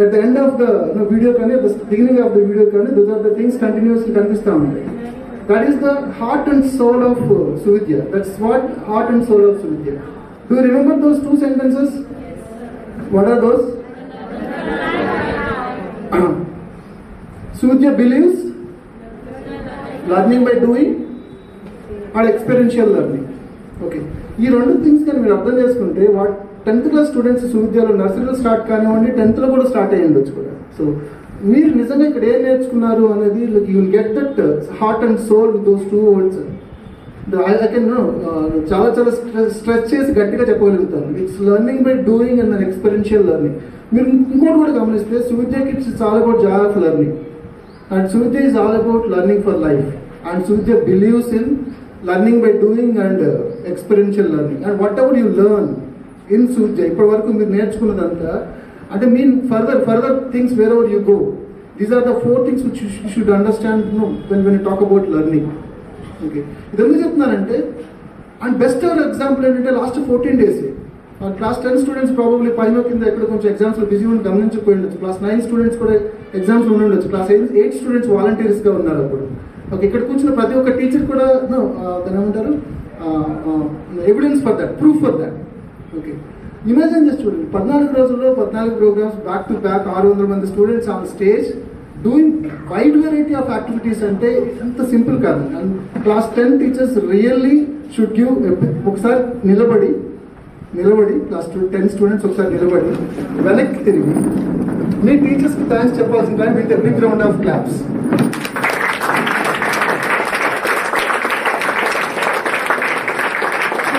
At the end of the video కానీ బిగినింగ్ ఆఫ్ ద వీడియో కానీ those are the things continuously కనిపిస్తూ ఉంటాయి. That is the heart and soul of Suvidya. That's what heart and soul of Suvidya. Do you remember those 2 sentences? What are those? Suvidya believes learning by doing or experiential learning. Okay. ఈ 2 things కానీ మీరు అర్థం చేసుకుంటే, 10th class students సువిద్యలో నర్సరీలో start కానివ్వండి, 10th లో కూడా start అయ్యి ఉండొచ్చు కూడా. సో మీరు నిజంగా ఇక్కడ ఏం నేర్చుకున్నారు అనేది, you will get that heart and soul with those 2 words. I can చాలా స్ట్రెచ్ చేసి గట్టిగా చెప్పగలుగుతాను. It's learning by doing and an experiential learning. మీరు ఇంకోటి కూడా గమనిస్తే, సువిద్యకి it's all about joy of learning, and Suvidya is all about learning for life, and Suvidya believes in learning by doing and experiential learning. And whatever you learn in Suvidya, ఇప్పటి వరకు మీరు నేర్చుకున్నదంతా, అంటే mean further things wherever you go, these are the 4 things which you should understand when you talk about learning. Okay, ఇది ఎందుకు చెప్తున్నానంటే, and best ever example ఏంటంటే last 14 days class 10 students probably పైన కింద ఎక్కడ కొంచెం ఎగ్జామ్స్ లో busy ఉండి గమనించకపోయి ఉండొచ్చు. క్లాస్ 9 స్టూడెంట్స్ కూడా ఎగ్జామ్స్ ఉండి ఉండొచ్చు. క్లాస్ 8 స్టూడెంట్స్ వాలంటీర్స్ గా ఉన్నారు అప్పుడు. ఓకే, ఇక్కడ కూర్చున్న ప్రతి ఒక్క టీచర్ కూడా ఏమంటారు, evidence for that, proof for that. Okay, imagine చేసి చూడండి, 14 రోజుల్లో 14 ప్రోగ్రామ్స్ బ్యాక్ టు బ్యాక్, 600 మంది students on stage doing wide variety of activities అంటే ఎంత సింపుల్ కాదు. And class 10 teachers really should give, ఒకసారి నిలబడి క్లాస్ 10 స్టూడెంట్స్ ఒకసారి నిలబడి వెనక్కి తిరిగి మీ టీచర్స్ కి థ్యాంక్స్ చెప్పాల్సిన time with every round of claps.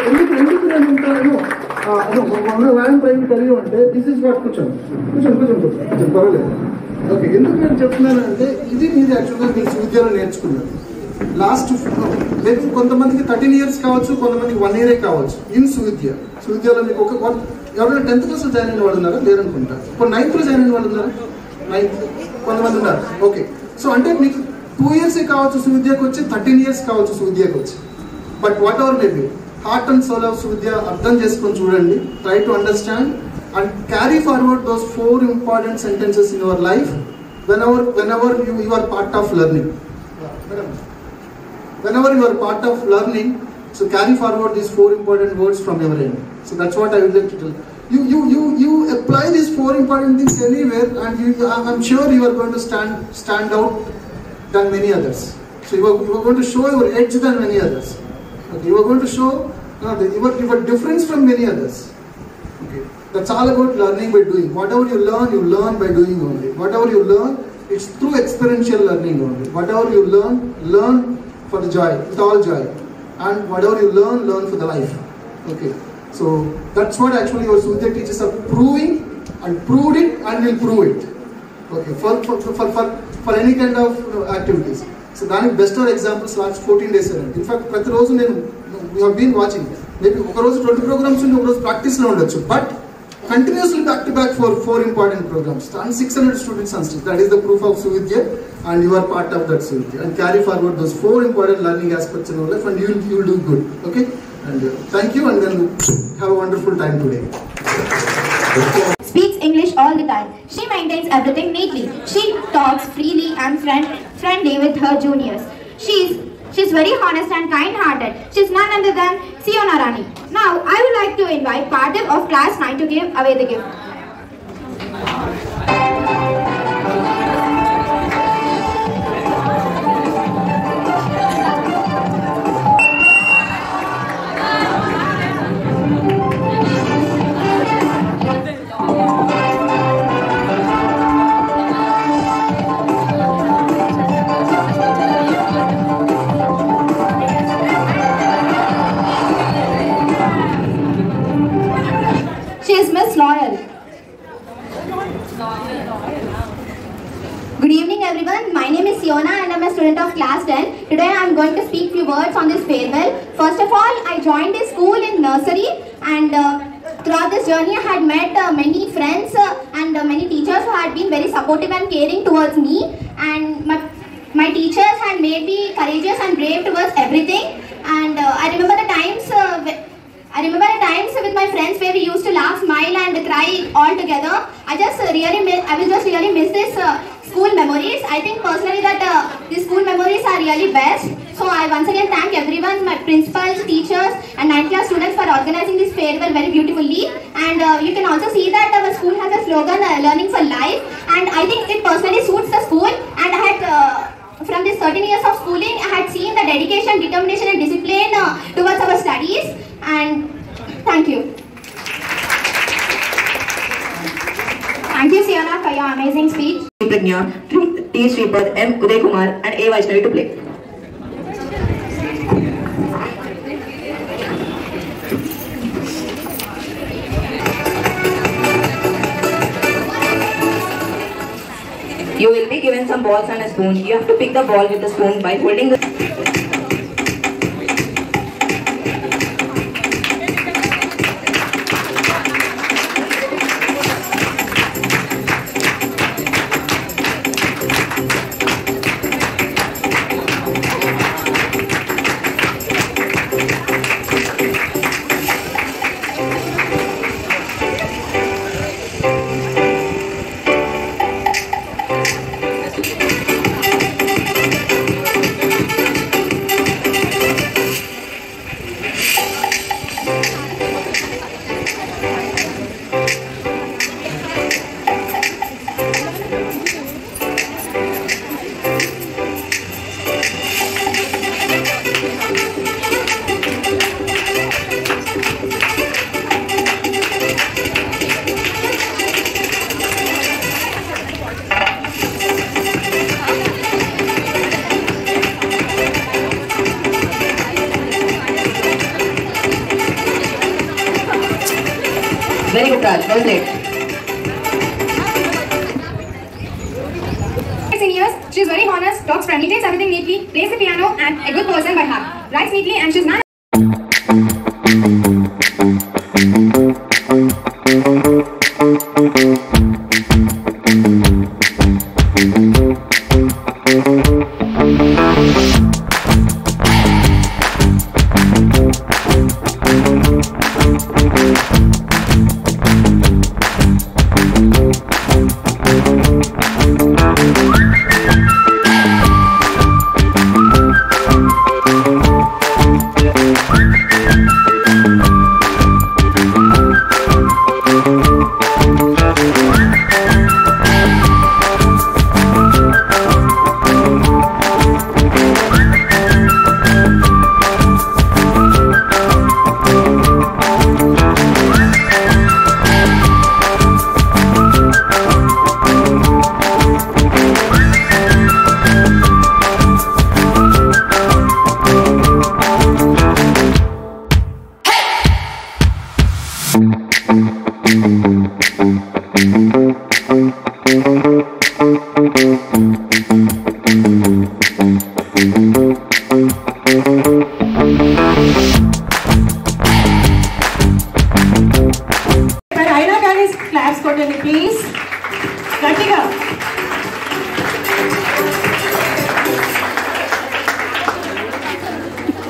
ఎందుకు నేను ఉంటాను తెలియ అంటే, దిస్ ఇస్ వాట్ కూర్చోండి పర్వాలేదు. ఓకే, ఎందుకు నేను చెప్తున్నాను అంటే, ఇది మీరు యాక్చువల్గా మీరు సువిద్యలో నేర్చుకున్నారు. లాస్ట్ కొంతమందికి 13 years కావచ్చు, కొంతమందికి 1 year కావచ్చు. ఇన్ సువిద్యలో మీకు ఎవరైనా 10th క్లాస్ జాయిన్ అయిన వాళ్ళు ఉన్నారా? లేరనుకుంటా. ఇప్పుడు 9th జాయిన్ అయిన వాళ్ళు ఉన్నారా? 9th కొంతమంది ఉన్నారు. ఓకే, సో అంటే మీకు 2 years కావచ్చు సువిద్యకు వచ్చి, 13 years కావచ్చు సువిద్యకు వచ్చి. But whatever may be, heart and soul of Suvidya అర్థం చేసుకొని చూడండి. Try to understand and carry forward those 4 important sentences in your life whenever you are part of learning. Whenever you are part of learning, so carry forward these 4 important words from your end. So that's what I would like to tell you. Apply these 4 important things anywhere, and I'm sure you are going to stand out than many others. So you are going to show your edge than many others. Okay, you are going to show your difference from many others. Okay, that's all about learning by doing. Whatever you learn by doing only. Whatever you learn, it's through experiential learning only. Whatever you learn for the joy, with all joy. And whatever you learn for the life. Okay, so that's what actually your Suvidya teachers are proving, and proved it, and will prove it. Okay, for any kind of activities. So దానికి best examples last 14 days అండి. In fact ప్రతిరోజు నేను you have been watching, maybe ఒక రోజు 20 programs ఉండి ఒక రోజు ప్రాక్టీస్లో ఉండొచ్చు, but continuously back to back for 4 important programs and 600 students on stage. That is the proof of Suvidya, and you are part of that Suvidya. And carry forward those 4 important learning aspects in your life, and you will do good. Okay, and thank you, and then have a wonderful time today. speaks English all the time. She maintains everything neatly. She talks freely and friendly with her juniors. She's very honest and kind-hearted. She's none other than Siona Rani. Now, I would like to invite Parthiv of class 9 to give away the gift. Loyal. Good evening everyone, my name is Siona and I am a student of class 10. Today I am going to speak few words on this farewell. First of all, I joined this school in nursery and throughout this journey I had met many friends and many teachers who had been very supportive and caring towards me, and my teachers had made me courageous and brave towards everything. And I remember the times with my friends where we used to laugh, smile and cry all together. I will just really miss this school memories. I think personally that these school memories are really best. So I once again thank everyone, my principals, teachers and 9th class students for organizing this farewell very beautifully. And you can also see that our school has a slogan, learning for life, and I think it personally suits the school. And I had from these 13 years of schooling, I had seen the dedication, determination and discipline towards our studies. And thank you. Thank you, Siona, for your amazing speech. Pragnya, T. Sripad, M. Uday Kumar and A. Vaishnavi to play. You will be given some balls and a spoon. You have to pick the ball with the spoon by holding the... Very good, Raj. Well played. Seniors, she is very honest, talks friendly, takes everything neatly, plays the piano, and a good person by heart. Writes neatly, and she's not.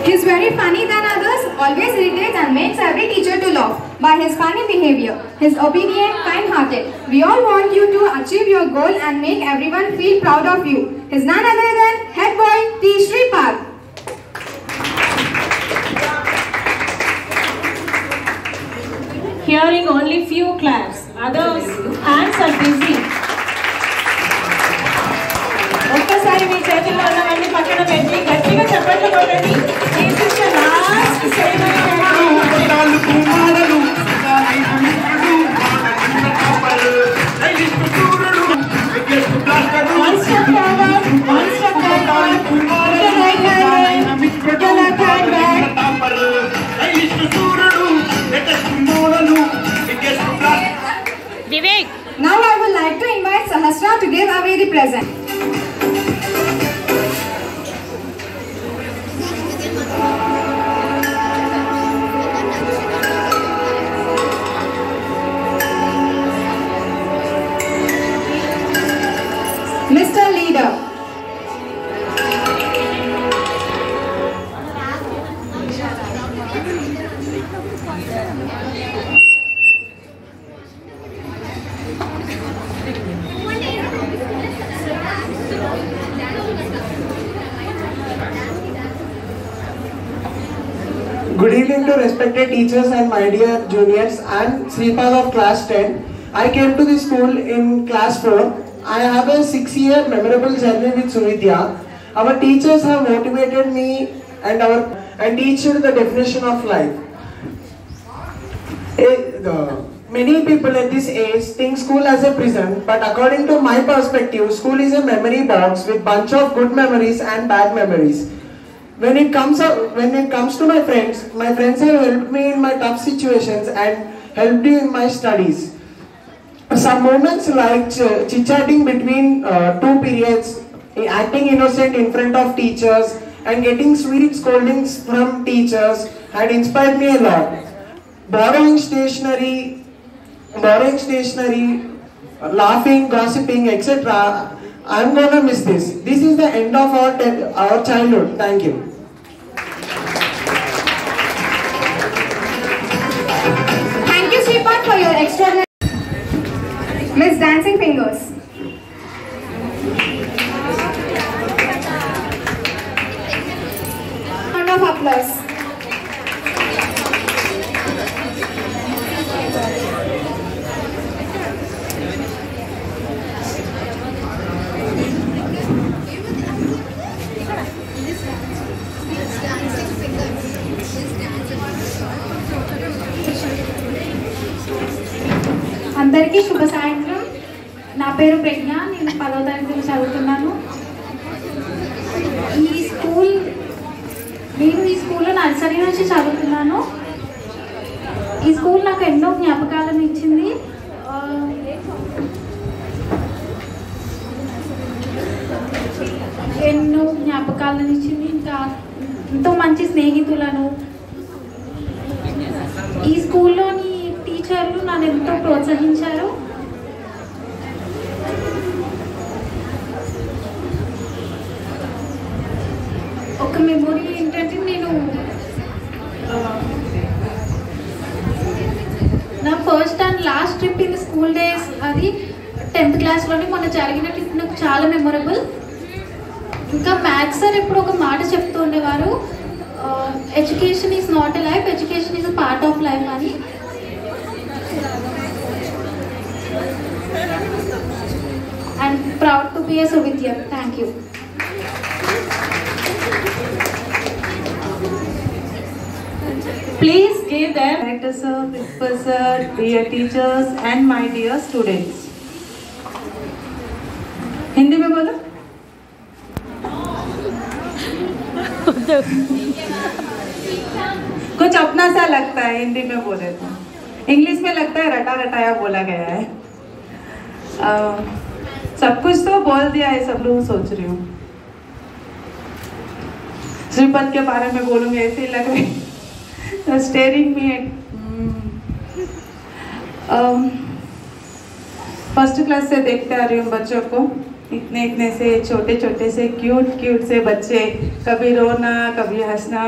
He's very funny than others, always irritates and makes makes every teacher to laugh by his funny behavior. His obedient, kind-hearted. We all want you to achieve your goal and make everyone feel proud of you. He's none other than head boy T. Shripal. Hearing only few claps, others hands are busy. ఒక్కసారి మీ చేతుల్లో ఉన్నవన్నీ పక్కన పెట్టి గట్టిగా చప్పట్లు కొట్టండి. This is the last ceremony. One step forward, one step backward. Put your right hand in, put your left hand back. Vivek. Now I would like to invite Sahasra to give away the present. Mr. Leader. Good evening to respected teachers and my dear juniors. I am Sripal of class 10. I came to this school in class 4. I have a 6-year memorable journey with Suvidya. Our teachers have motivated me and teach the definition of life. Many people at this age think school as a prison, but according to my perspective, school is a memory box with bunch of good memories and bad memories. When it comes to my friends have helped me in my tough situations and helped me in my studies. Some moments like chit-chatting between two periods, acting innocent in front of teachers, and getting sweet scoldings from teachers had inspired me a lot. Borrowing stationery, laughing, gossiping, etc. I'm gonna miss this. This is the end of our childhood. Thank you. Thank you, Sripan, for your extraordinary. Miss Dancing Fingers. Round of applause. అందరికీ శుభ సాయంత్రం. నా పేరు ప్రజ్ఞ. నేను 10వ తరగతిలో చదువుతున్నాను. నేను ఈ స్కూల్లో నర్సరీ నుంచి చదువుతున్నాను. ఈ స్కూల్ నాకు ఎన్నో జ్ఞాపకాలను ఇచ్చింది. ఇంకా ఎంతో మంచి స్నేహితులను. ఈ స్కూల్లోని టీచర్లు నన్ను ఎంతో ప్రోత్సహించారు. ఒక మెమొరీ ఏంటంటే, నేను నా first and last trip in school days, అది 10th క్లాస్లోనే మొన్న జరిగిన ట్రిప్ నాకు చాలా మెమొరబుల్. ఇంకా మ్యాథ్స్ సార్ ఎప్పుడు ఒక మాట చెప్తూ ఉండేవారు, education is not a life, education is a part of life అని. I'm proud to be a Suvidya. Thank you. Please give them Director sir, Principal sir, dear teachers and my dear students. Hindi में बोलो. कुछ अपना सा लगता है हिंदी में बोले तो, इंग्लिश में लगता है रटा रटाया बोला गया है. सब कुछ तो बोल दिया है, सब लोग सोच रही हूँ. श्रीपद के बारे में बोलूँगी ऐसे ही लग रही. स्टेरिंग में फर्स्ट क्लास से देखते आ रही हूँ बच्चों को, इतने से छोटे से क्यूट से बच्चे, कभी रोना कभी हंसना,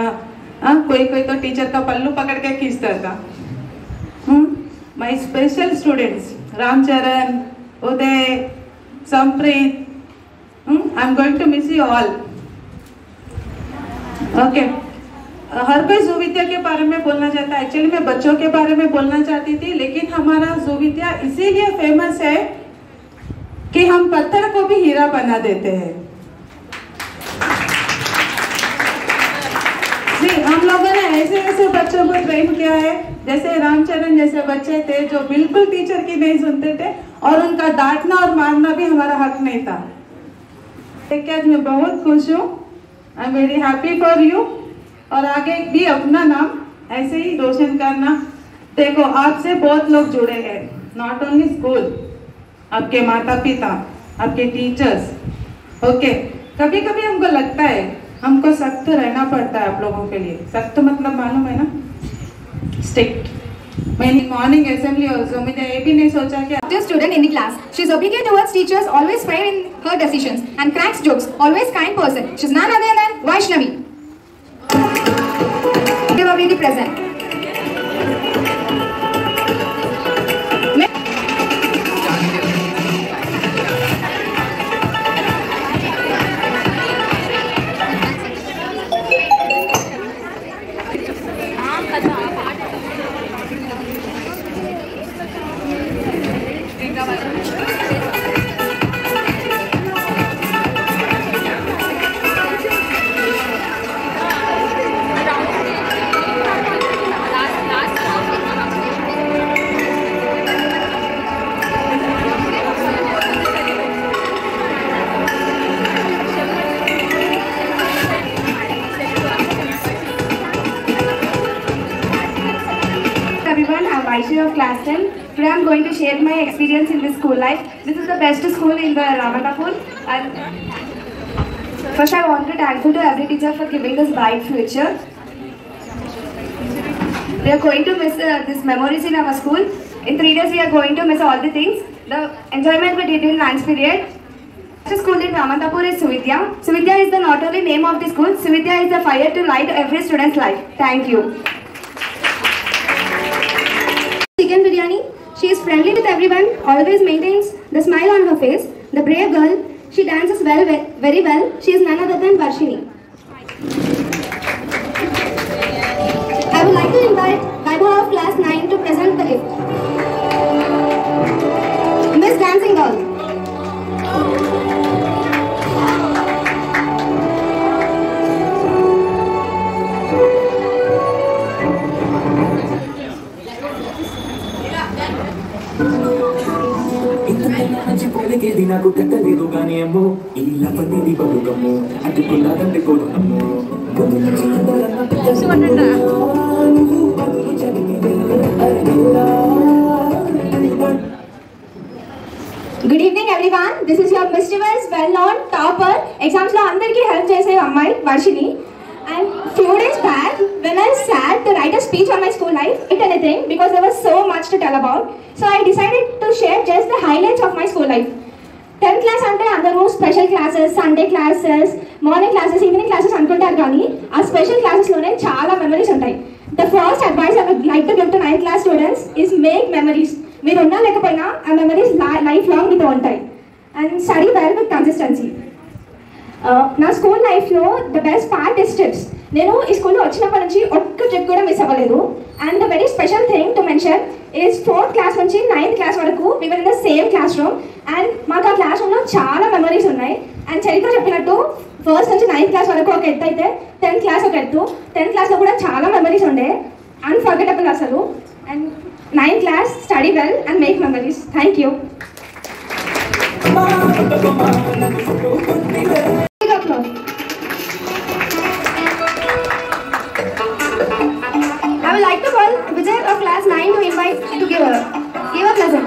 कोई कोई तो टीचर का पल्लू पकड़ के खींचता था. My special students Ramcharan, Uday, Sampreet, I am going to miss you all. Okay, हर कोई ज़ुविद्या के बारे में बोलना चाहता है. एक्चुअली मैं बच्चों के बारे में बोलना चाहती थी, लेकिन हमारा ज़ुविद्या इसीलिए फेमस है कि हम पत्थर को भी हीरा बना देते हैं. जी, हम लोगों ने ऐसे ऐसे बच्चों को ट्रेन किया है. जैसे रामचरण जैसे बच्चे थे जो बिल्कुल टीचर की नहीं सुनते थे और उनका डांटना और मारना भी हमारा हक नहीं था. आज मैं बहुत खुश हूँ. I am very happy for you. और आगे भी अपना नाम ऐसे ही रोशन करना. देखो, आपसे बहुत लोग जुड़े हैं, नॉट ओनली स्कूल, आपके माता पिता, आपके टीचर्स. ओके, कभी कभी हमको लगता है हमको सख्त रहना पड़ता है आप लोगों के लिए. सख्त मतलब मालूम है ना, स्ट्रिक्ट. मैंने मॉर्निंग असेंबली ऑल्सो मुझे ये भी नहीं सोचा कि student in the class. She is obedient towards teachers, always fair in her decisions and cracks jokes. Always kind person. She is none other than Vaishnavi. Give away the present. Of class 10. Today I am going to share my experience in the school life. This is the best school in the Ramatapur. First I want to thankful to every teacher for giving us bright future. We are going to miss these memories in our school. In 3 days we are going to miss all the things. The enjoyment we did in lunch period. The school in Ramatapur is Suvidya. Suvidya is the not only name of the school. Suvidya is the fire to light every student's life. Thank you. Chicken biryani. She is friendly with everyone, always maintains the smile on her face. The brave girl. She dances very well. She is none other than Varshini. I would like to invite Vaibhav of class 9 to present the gift. Miss Dancing Girl. ఇంతకేది నాకు కట్టలేదు గానీ అమ్మో ఈ లపనేది బలుగమ్మో అడ్డుకున్నాదంటే కోరునమ్మో Good evening everyone. This is your mischievous, well-known topper. Exams lo andarki help chese ammayi Varshini. And few days back, when I sat to write a speech on my school life, it anything because there was so much to tell about. So I decided to share just the highlights of my school life. 10th class ante andaru special classes, Sunday classes, morning classes, evening classes anukuntaru gaani aa special classes lone chaala memories untayi. The first advice I would like to give to 9th class students is make memories. Meer unna lekapoina aa memories life long meeto untayi. And study well with consistency. నా school లైఫ్లో the best part is trips. నేను ఈ స్కూల్లో వచ్చినప్పటి నుంచి ఒక్క trip కూడా miss అవ్వలేదు. And the very special thing to mention is 4th class నుంచి 9th క్లాస్ వరకు we were in the same class room. And మాకు ఆ క్లాస్ రూమ్లో చాలా మెమరీస్ ఉన్నాయి. అండ్ చరిత్ర చెప్పినట్టు 1st నుంచి 9th క్లాస్ వరకు ఒక ఎత్తు అయితే 10th క్లాస్ ఒక ఎత్తు. 10th క్లాస్లో కూడా చాలా మెమరీస్ ఉండే, అన్ఫర్గెటబుల్ అసలు. And 9th class study well and make memories. Thank you. I would like to call Vijay of class 9 to invite to give a present.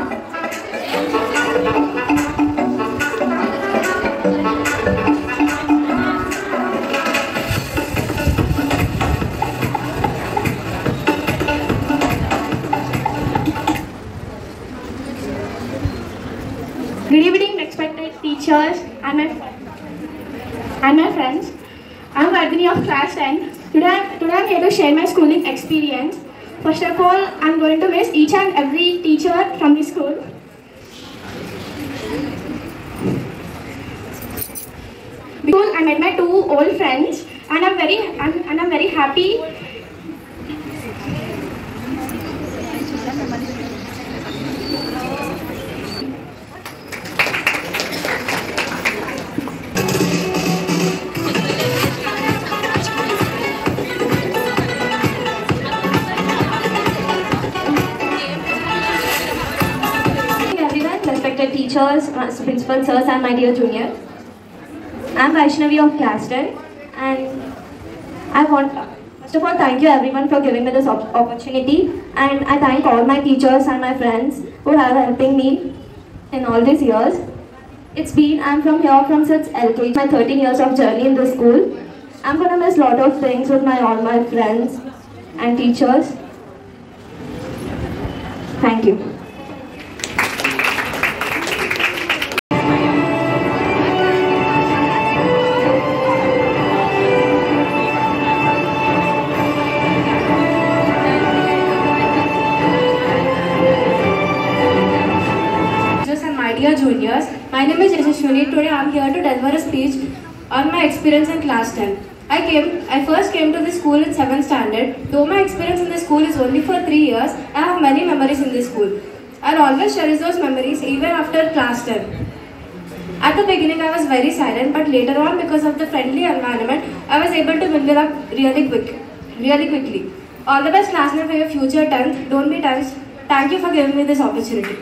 Good evening, respected teachers and my friends. I am Vardhini of class 10. Today I'm here to share my schooling experience. First of all, I'm going to miss each and every teacher from the school. Because I met my 2 old friends, and I'm very happy. Respected teachers, principal sirs, and my dear juniors. I am Vaishnavi of class 10, and I want first of all thank you everyone for giving me this opportunity, and I thank all my teachers and my friends who have helping me in all these years. I'm from here from since LKG, my 13 years of journey in this school. I'm gonna miss a lot of things with all my friends and teachers. Thank you. Dear juniors, my name is Yashashwini. Today I am here to deliver a speech on my experience in class 10. I first came to this school in 7th standard. Though my experience in this school is only for 3 years, I have many memories in this school. I'll always cherish those memories even after class 10. At the beginning I was very silent, but later on, because of the friendly environment, I was able to mingle up really quickly. All the best classmates for your future 10th. Don't be tense. Thank you for giving me this opportunity.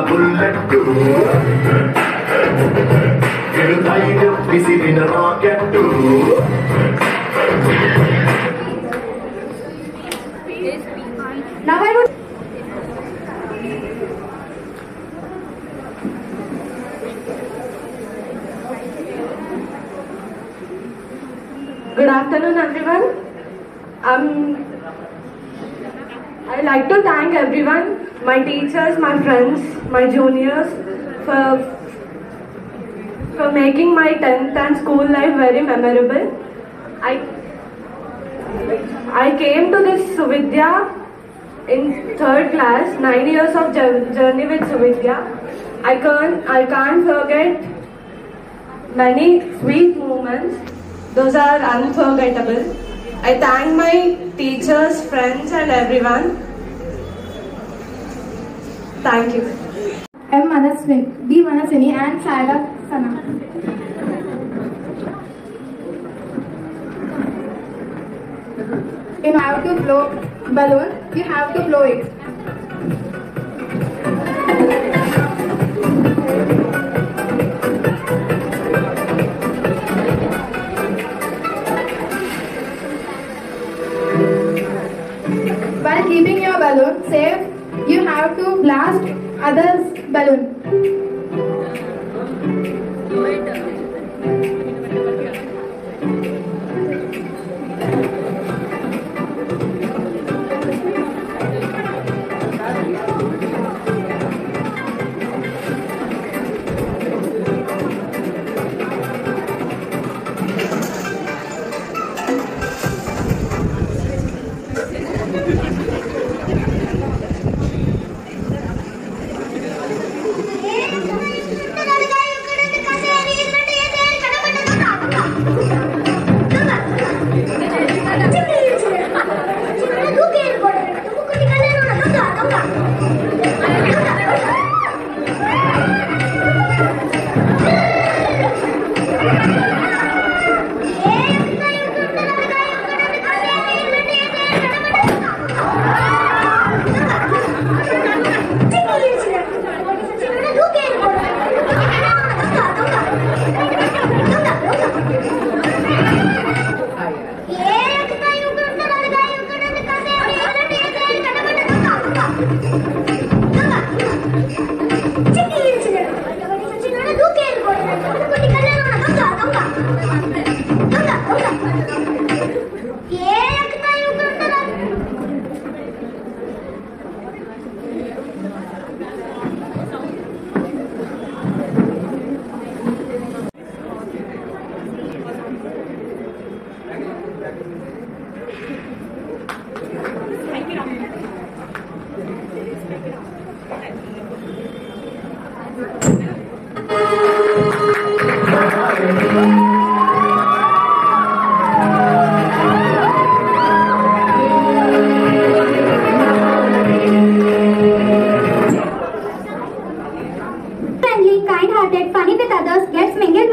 Bullet ధైర్యం విసిరిన rocket Now I would Good afternoon, everyone. I'd like to thank everyone, my teachers, my friends, my juniors, for making my 10th and school life very memorable. I came to this Suvidya in 3rd class, 9 years of journey with Suvidya. I can't forget many sweet moments. Those are unforgettable. I thank my teachers, friends and everyone. Thank you. M. B. Manaswini and Saida Sana. You have to blow balloon, you have to blow it. While keeping your balloon safe, you have to blast others' balloon. Kind-hearted, funny with others, gets mingled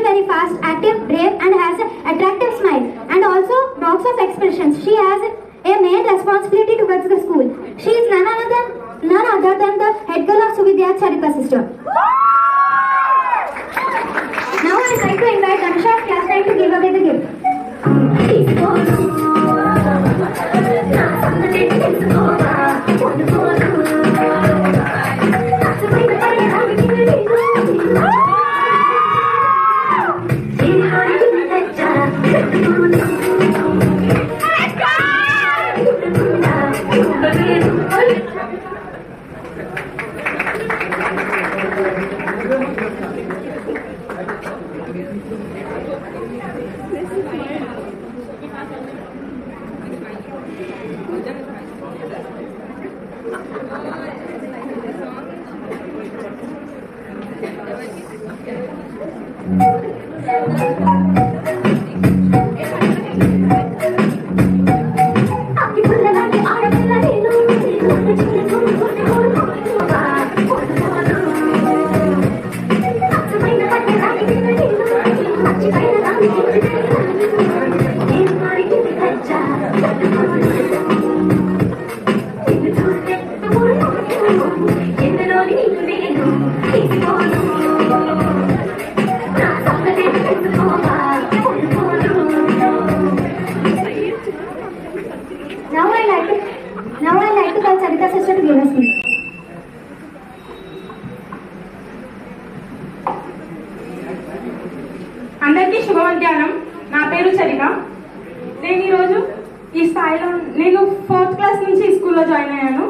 very fast, active, brave, and has an attractive smile, and also box of expressions. She has a main responsibility towards the school. She is none other than the head girl of Suvidya Charita system. Now I would like to invite Anusha of class 9 to give away the gift. వస్తుంది. అందరికీ శుభ మధ్యాహ్నం. నా పేరు చరిత. నేను ఈరోజు ఈ స్థాయిలో నేను 4th క్లాస్ నుంచి ఈ స్కూల్లో జాయిన్ అయ్యాను.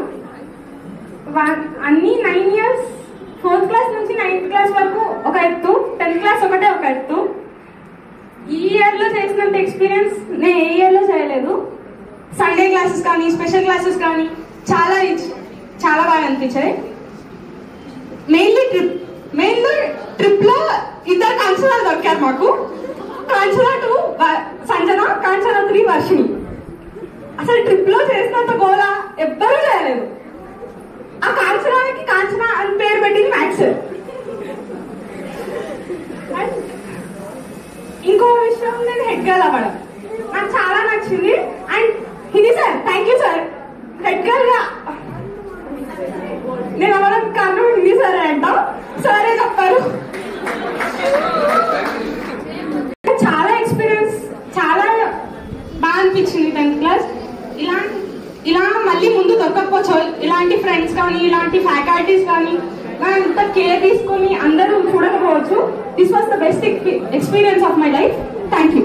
అన్ని 9 ఇయర్స్ 4th క్లాస్ నుంచి 9th క్లాస్ వరకు ఒక ఎత్తు, 10th క్లాస్ ఒకటే ఒక ఎత్తు. ఈ ఇయర్లో చేసినంత ఎక్స్పీరియన్స్ నేను ఏ ఇయర్లో చేయలేదు. సండే క్లాసెస్ కానీ స్పెషల్ క్లాసెస్ కానీ చాలా బాగా అనిపించాయి. మెయిన్లీ ట్రిప్లో 2 కాంచనాలు దొరికారు మాకు. కాంచనా 2 సంజన, కాంచనా 3 వర్షిణి. అసలు ట్రిప్లో చేసినంత గోళ ఎవ్వరూ చేయలేదు. ఆ కాంచనాకి కాంచనా అని పేరు పెట్టింది మ్యాథ్స్. ఇంకో విషయం, నేను హెడ్ గర్ల్ అవ్వడం నాకు చాలా నచ్చింది. అండ్ ఇది sir, thank you sir. Head girl గా నేను అవ్వడం కారణం ఇది సార్ అంటాం. సరే చెప్పారు. చాలా ఎక్స్పీరియన్స్, చాలా బాగా అనిపించింది 10th క్లాస్. ఇలా మళ్ళీ ముందు దొరకకపోవచ్చు. ఇలాంటి ఫ్రెండ్స్ కానీ ఇలాంటి ఫ్యాకల్టీస్ కానీ అంత కేర్ తీసుకొని అందరూ చూడకపోవచ్చు. This was the best experience of my life. Thank you.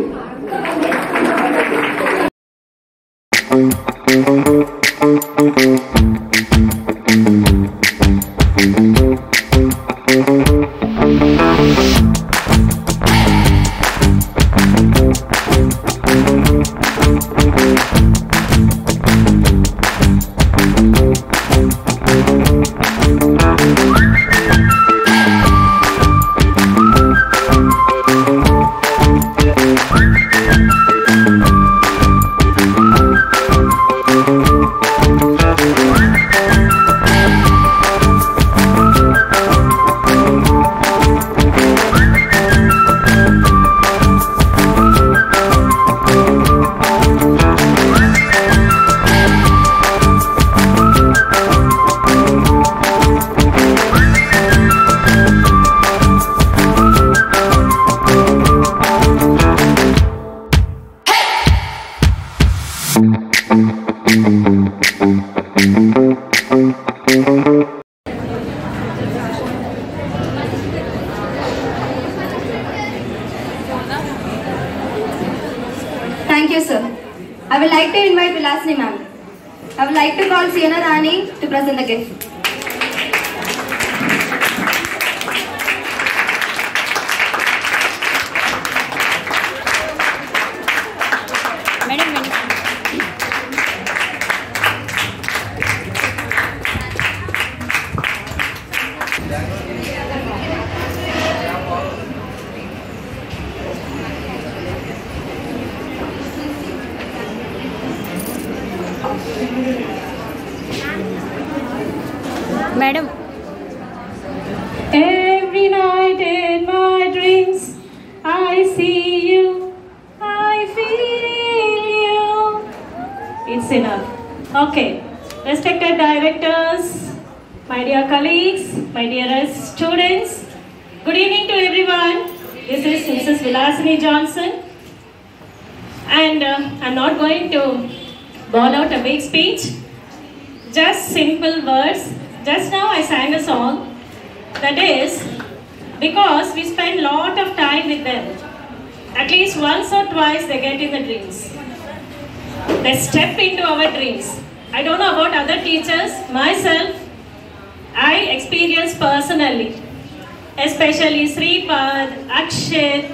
Thank you, sir. I would like to invite Vilasini ma'am. I would like to call Sienna Rani to present the gift. Madam. Every night in my dreams, I see you, I feel you. It's enough. Okay. Respected directors, my dear colleagues, my dearest students, good evening to everyone. This is Mrs. Vilasini Johnson. And I'm not going to bawl out a big speech. Just simple words. Just now I sang a song. That is, because we spend a lot of time with them. At least once or twice they get in the dreams. They step into our dreams. I don't know about other teachers. Myself, I experienced personally. Especially Sripad, Akshit,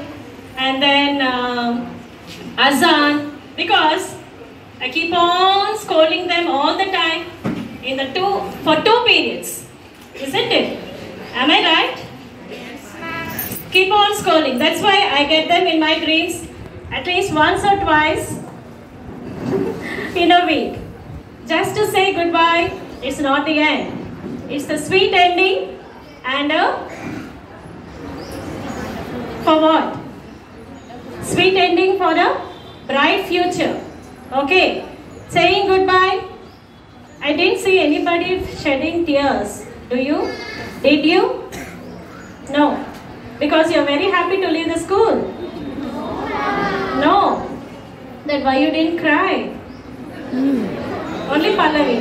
and then Azan. Because I keep on scolding them all the time for 2 periods. Isn't it? Am I right? Keep on scolding. That's why I get them in my dreams at least once or twice in a week. Just to say goodbye, it's not the end. It's the sweet ending and for what? Sweet ending for a bright future. Okay, saying goodbye. I didn't see anybody shedding tears. Do you? Did you? No. Because you're very happy to leave the school. No. Then why you didn't cry? Only Pallavi.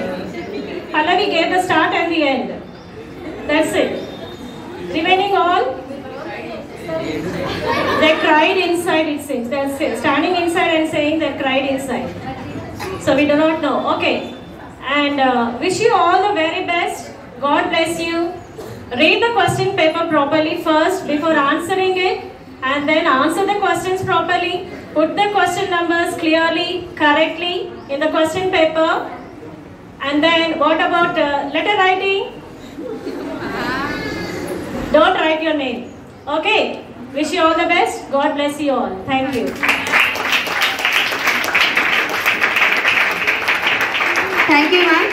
Pallavi gave the start and the end. That's it. Remaining all, they cried inside, it seems. They're standing inside and saying they cried inside. So we do not know. Okay. And wish you all the very best. God bless you. Read the question paper properly first before answering it, and then answer the questions properly. Put the question numbers clearly, correctly in the question paper. And then what about letter writing? Don't write your name. Okay. Wish you all the best. God bless you all. Thank you. Thank you, ma'am.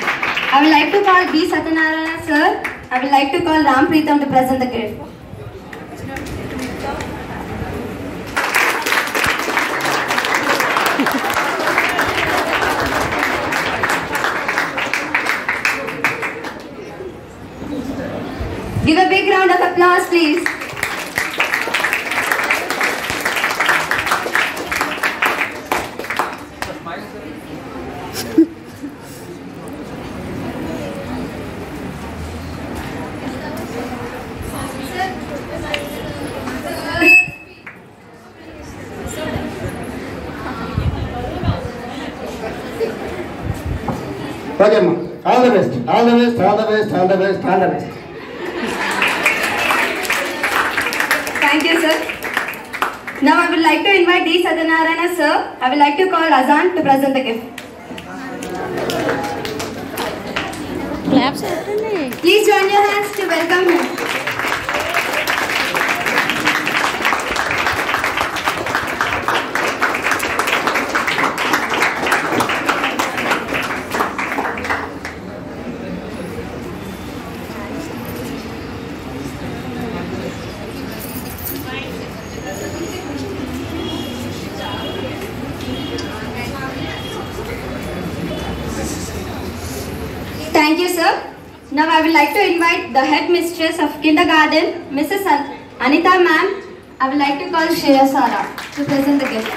I would like to call B. Satyanarayana sir. I would like to call Ram Preetham to present the gift. Give a big round of applause, please. Okay, ma. All the best. All the best. All the best. All the best. All the best. Thank you, sir. Now I would like to invite D. Satyanarayana sir. I would like to call Azan to present the gift. Claps. Please join your hands to welcome him. Thank you, sir. Now I would like to invite the headmistress of kindergarten, Mrs. Anita ma'am. I would like to call Shreya Sara to present the gift.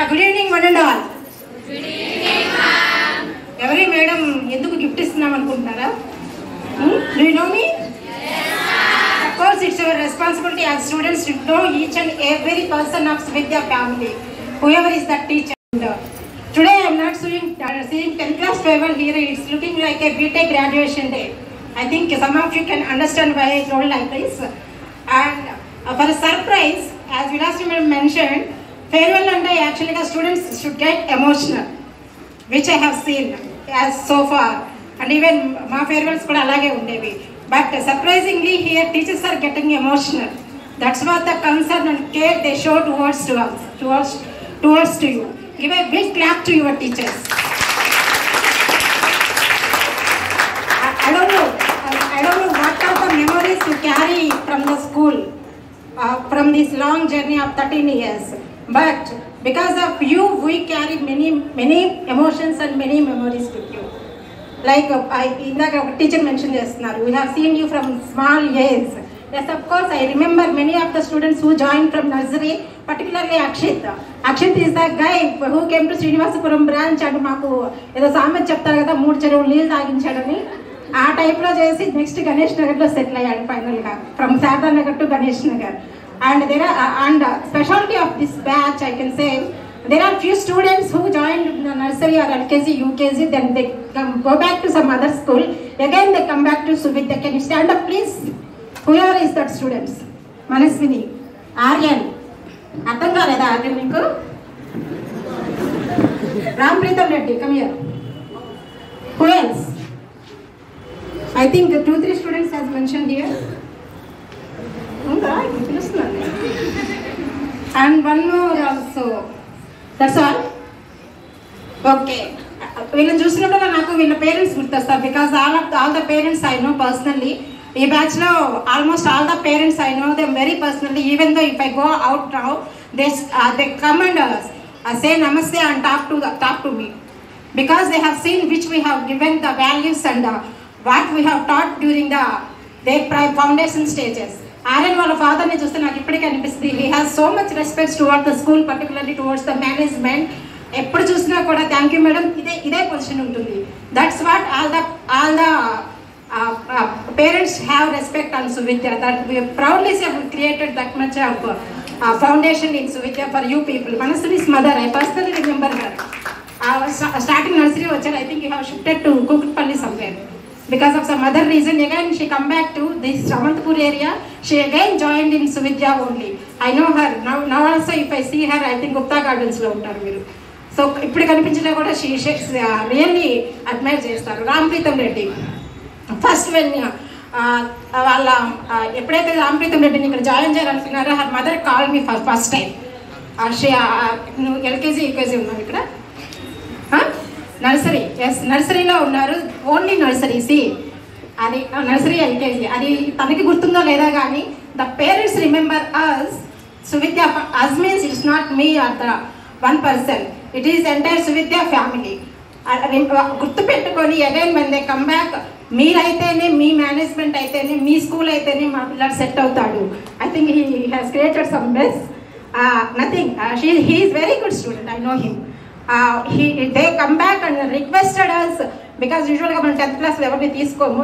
Good evening, one and all. Good evening, ma'am. Every madam, enduku gift istunam anukuntunara? Do you know me? Yes, ma'am. Of course, it's our responsibility as students to know each and every person of Svidya family, whoever is that teacher. Today, I am not seeing 10th class farewell here. It's looking like a BTech graduation day. I think some of you can understand why I told like this. And for a surprise, as Vilas mentioned, farewell and actually the students should get emotional, which I have seen as so far, and even my farewells kuda alage undevi. But surprisingly here teachers are getting emotional. That's what the concern and care they show towards to you. Give a big clap to your teachers. I don't know what are the memories you carry from the school, from this long journey of 13 years. But because of you, we carry many emotions and many memories with you. Like a teacher mentioned just now, we have seen you from small years. Yes, of course, I remember many of the students who joined from nursery, particularly Akshit. Akshit is the guy who came to Srinivasapuram branch and maaku edo samet cheptaru kada 3 cheruvu neelu taaginchadani. Aa type lo chesi next Ganesh Nagar lo settle ayyadu final ga from Sarda Nagar to Ganesh Nagar. And there are specialty of this batch, I can say, there are few students who joined the nursery or LKG, UKG, then they go back to some other school. Again, they come back to Suvidya. Can you stand up, please? Whoever is that students? Manaswini, Aryan. Atham kaleda Aryan meeku? Ram Preetham Reddy, come here. Who else? I think 2-3 students has mentioned here. And one more also. That's all. Okay. వీళ్ళని చూసినప్పుడు నాకు వీళ్ళ parents గుర్తొస్తారు because all the parents I know personally. ఈ బ్యాచ్లో almost all the parents I know them very personally. Even though if I go out now they come and say namaste and talk to me because they have seen which we have given the values and what we have taught during their foundation stages. Aaron వాళ్ళ ఫాదర్ని చూస్తే నాకు ఇప్పటికీ అనిపిస్తుంది he has so much respect towards the school, particularly towards the management. ఎప్పుడు చూసినా కూడా thank you madam ఇదే పొజిషన్ ఉంటుంది. That's what all the parents have respect on Suvidya, that we proudly say we created that much of foundation in Suvidya for you people. Manaswini's mother, I personally remember her. Starting nursery vachar, I think you have shifted to Kukutpalli somewhere. Because of some other reason, again she come back to this Ramantapur area. She again joined in Suvidya only. I know her now also. If I see her, I think Gupta Gardens lo untaru meeru. So ippudu kanipinchina kuda she really admire chestaru. Rampritam Reddy first when వాళ్ళ ఎప్పుడైతే రామప్రీతం రెడ్డిని ఇక్కడ join చేయాలనుకున్నారో her mother call me first time. నువ్వు LKG UKG ఉన్నావు ఇక్కడ nursery, yes నర్సరీలో ఉన్నారు, ఓన్లీ నర్సరీసి అది నర్సరీ ఎల్కేజీ. అది తనకి గుర్తుందో లేదా కానీ the parents remember us Suvidya. As means it's not me or the one person, it is entire Suvidya family. గుర్తు పెట్టుకొని again when they come back మీరైతేనే మీ మేనేజ్మెంట్ అయితేనే మీ స్కూల్ అయితేనే మా పిల్లలు సెట్ అవుతాడు. I think he has created some best nothing. He is very good student, I know him. They come back and requested us because యూజువల్గా మనం 10th క్లాస్లో ఎవరిని తీసుకోము.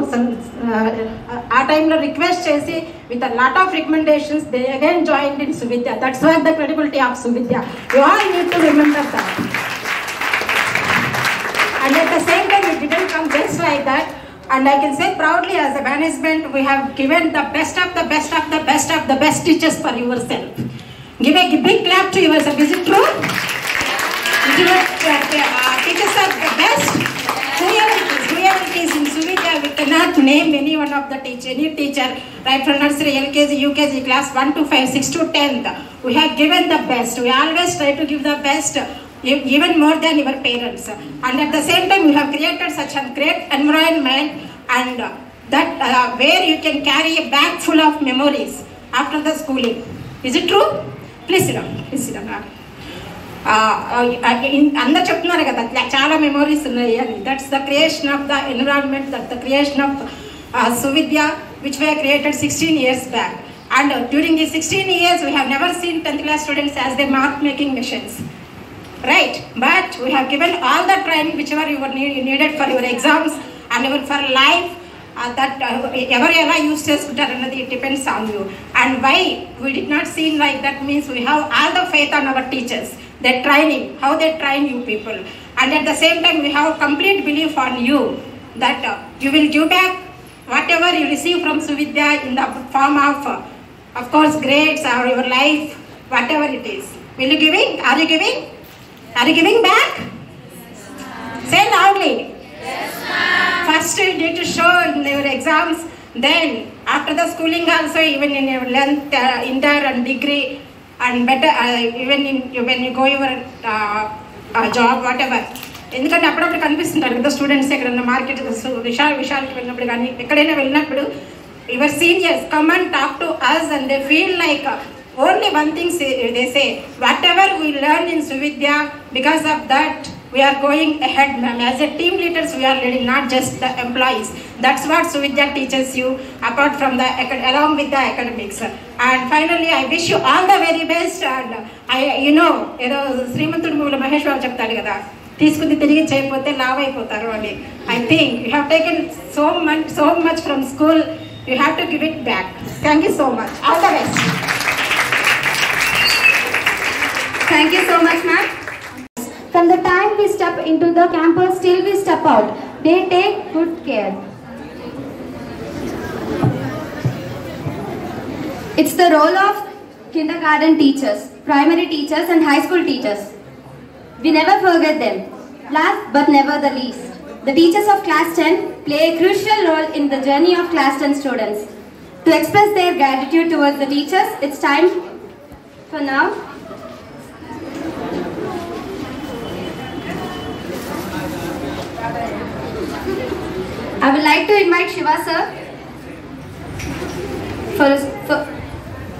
ఆ టైంలో రిక్వెస్ట్ చేసి with a lot of recommendations they again joined in Suvidya. That's what the credibility of Suvidya. You all need to remember that. And at the same time, it didn't come just like that. And I can say proudly as a management, we have given the best of the best of the best of the best teachers for yourself. Give a big clap to yourself. Is it true? Teachers are the best. Whoever it is in Suvidya, we cannot name any one of the teacher. Any teacher, right from nursery, LKG, UKG, class 1 to 5, 6 to 10th. We have given the best. We always try to give the best. Even more than your parents, and at the same time we have created such a great environment and that where you can carry a bag full of memories after the schooling. Is it true? Please sit down. అందరు చెప్తున్నారు కదా చాలా memories ఉన్నాయి అని. That's the creation of the environment, that's the creation of Suvidya which were created 16 years back. And during these 16 years we have never seen 10th class students as their mark making machines. Right, but we have given all the training whichever you were needed for your exams and even for life. That ever use చేసుకుంటారు అన్నది it depends on you. And why we did not see like that means we have all the faith on our teachers, their training, how they train you people. And at the same time we have complete belief on you that you will give back whatever you receive from Suvidya in the form of course grades or your life, whatever it is. Will you giving? Are you giving? Are you giving back? Say loudly. Yes, ma'am. First you need to show in your exams, then after the schooling also, even in your length, inter and degree, and better even when you go your job, whatever. ఎందుకంటే అప్పుడప్పుడు కనిపిస్తుంటారు కదా students ఎక్కడన్నా market విషయాలకి వెళ్ళినప్పుడు కానీ ఎక్కడైనా వెళ్ళినప్పుడు your seniors come and talk to us and they feel like only one thing they say, whatever we learned in Suvidya, because of that we are going ahead, ma'am. As a team leaders we are leading, not just the employees. That's what Suvidya teaches you apart from the along with the academics. And finally I wish you all the very best. And I ఏదో శ్రీమంతుడు మూల మహేష్ బాబు చెప్తాడు కదా, తీసుకుంది తిరిగి చేయకపోతే లావ్ అయిపోతారు అని. I think you have taken so much from school, you have to give it back. Thank you so much. All the best. Thank you so much, ma'am. From the time we step into the campus till we step out, they take good care. It's the role of kindergarten teachers, primary teachers and high school teachers. We never forget them. Last but never the least, the teachers of class 10 play a crucial role in the journey of class 10 students. To express their gratitude towards the teachers, it's time for now. I would like to invite Shiva sir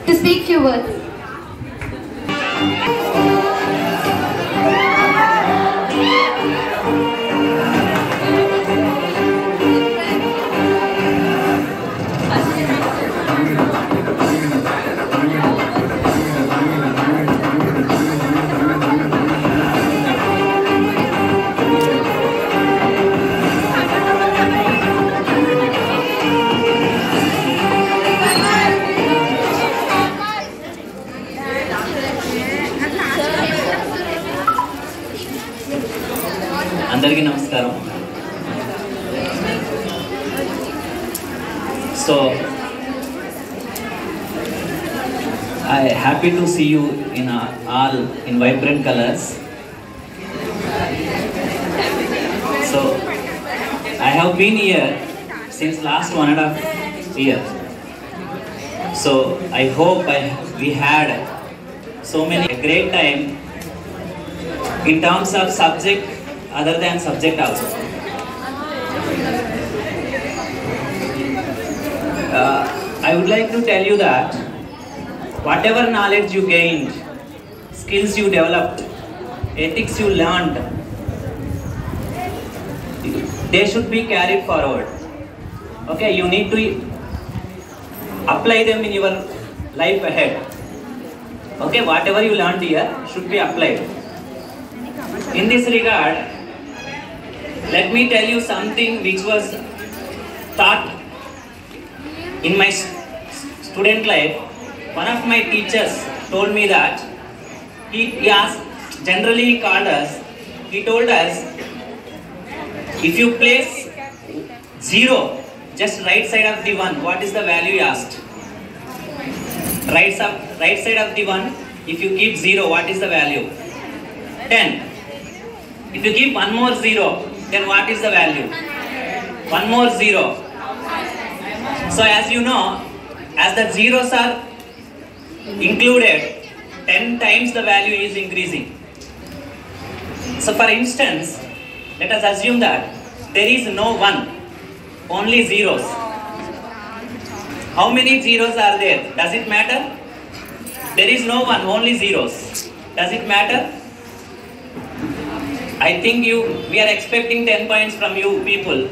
to speak few words. అందరికీ నమస్కారం. So I happy to see you in all in vibrant colors. So I have been here since last 1.5 years. So I hope we had so many great time in terms of subject other than subject also. I would like to tell you that whatever knowledge you gained, skills you developed, ethics you learned, they should be carried forward. Okay, you need to apply them in your life ahead. Okay, whatever you learned here should be applied. In this regard, let me tell you something which was taught in my student life. One of my teachers told me that he generally called us, he told us, if you place 0 just right side of the 1, what is the value he asked? Right side of the 1, if you keep 0, what is the value? 10. If you keep one more 0, then what is the value? One more 0. So as you know, as the zeros are included, 10 times the value is increasing. So for instance, let us assume that there is no 1, only zeros. How many zeros are there? Does it matter? There is no 1, only zeros. Does it matter? I think we are expecting 10 points from you people.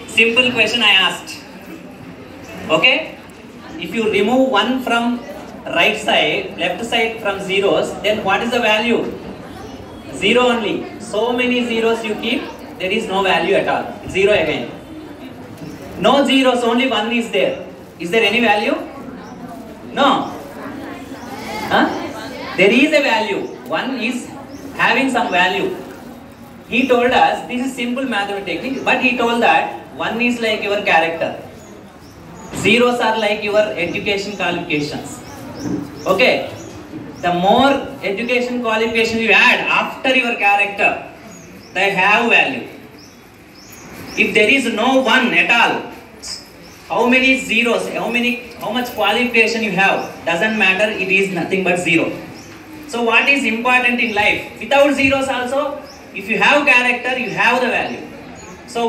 Simple question I asked. Okay? If you remove 1 from right side, left side from zeros, then what is the value? 0 only. So many zeros you keep, there is no value at all. 0 again. No zeros, only 1 is there. Is there any value? No. Huh? There is a value. 1 is having some value. He told us, this is simple mathematics, but he told that 1 is like your character. Zeros are like your education qualifications. Okay? The more education qualifications you add after your character, they have value. If there is no 1 at all, how many zeros, how much qualification you have, doesn't matter, it is nothing but 0. So what is important in life? Without zeros also, if you have character, you have the value. So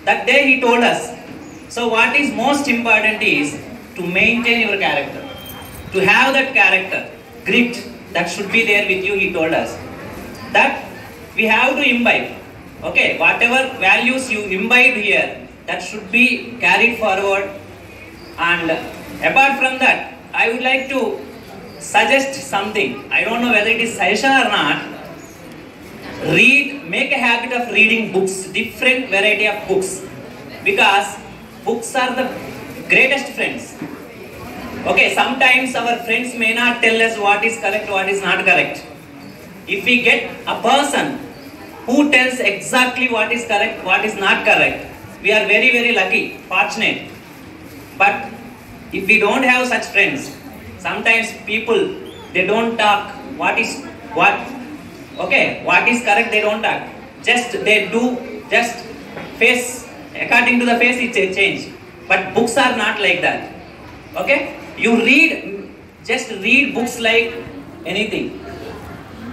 that day he told us, so what is most important is to maintain your character. To have that character, grit, that should be there with you, he told us. That we have to imbibe. Okay, whatever values you imbibe here, that should be carried forward. And apart from that, I would like to suggest something. I don't know whether it is suggestion or not. Make a habit of reading books, different variety of books, because books are the greatest friends. Okay, sometimes our friends may not tell us what is correct, what is not correct. If we get a person who tells exactly what is correct, what is not correct, we are very, very lucky, fortunate. But if we don't have such friends, sometimes people, they don't talk what is correct, they don't talk. Just they do, just face, according to the face it's a change. But books are not like that. Okay? You read, just read books like anything.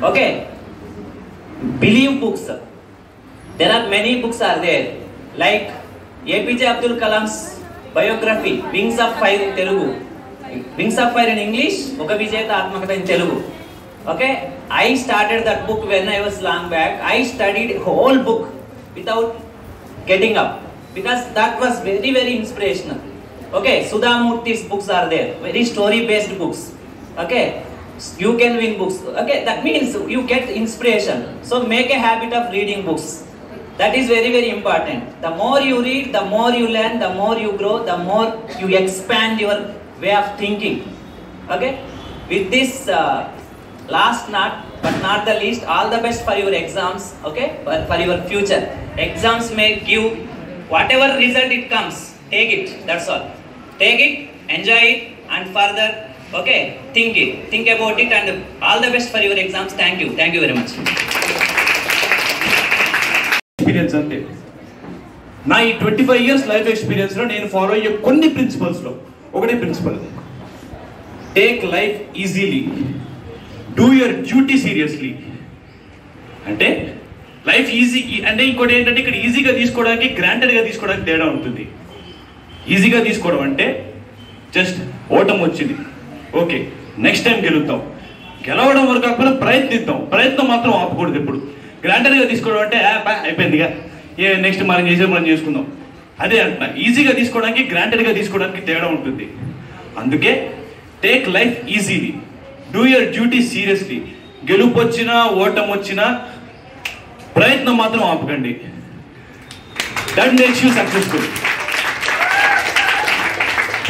Okay? Believe books. There are many books are there. Like APJ Abdul Kalam's biography, Wings of Fire in Telugu. Wings of Fire in English, Oka Vijayata Atmakatha in Telugu. Okay? I started that book when I was long back. I studied whole book without getting up. Because that was very, very inspirational. Okay, Sudha Murthy's books are there, very story-based books. Okay, you can win books. Okay, that means you get inspiration. So make a habit of reading books. That is very, very important. The more you read, the more you learn, the more you grow, the more you expand your way of thinking. Okay, with this last but not the least, all the best for your exams. Okay, for your future. Exams may give whatever result it comes, take it, that's all. Take it, enjoy it, and further, okay, think about it, and all the best for your exams. Thank you very much. Experience ante na 25 years life experience lo nenu follow ayyే konni principles lo okate principle, take life easily, do your duty seriously. అంటే life easy అంటే ఇంకోటి ఏంటంటే ఇక్కడ ఈజీగా తీసుకోవడానికి గ్రాంటెడ్గా తీసుకోవడానికి తేడా ఉంటుంది. ఈజీగా తీసుకోవడం అంటే జస్ట్ ఓటం వచ్చింది, ఓకే నెక్స్ట్ టైం గెలుద్దాం, గెలవడం వరకు కాకపోతే ప్రయత్నిద్దాం, ప్రయత్నం మాత్రం ఆపకూడదు ఎప్పుడు. గ్రాంటెడ్గా తీసుకోవడం అంటే అయిపోయిందిగా నెక్స్ట్ మనం చేసుకుందాం, అదే అంటున్నా. ఈజీగా తీసుకోవడానికి గ్రాంటెడ్గా తీసుకోవడానికి తేడా ఉంటుంది. అందుకే take life easily, do your duty seriously. గెలుపు వచ్చినా ఓటం వచ్చినా ప్రయత్నం మాత్రం ఆపకండి. That makes you successful.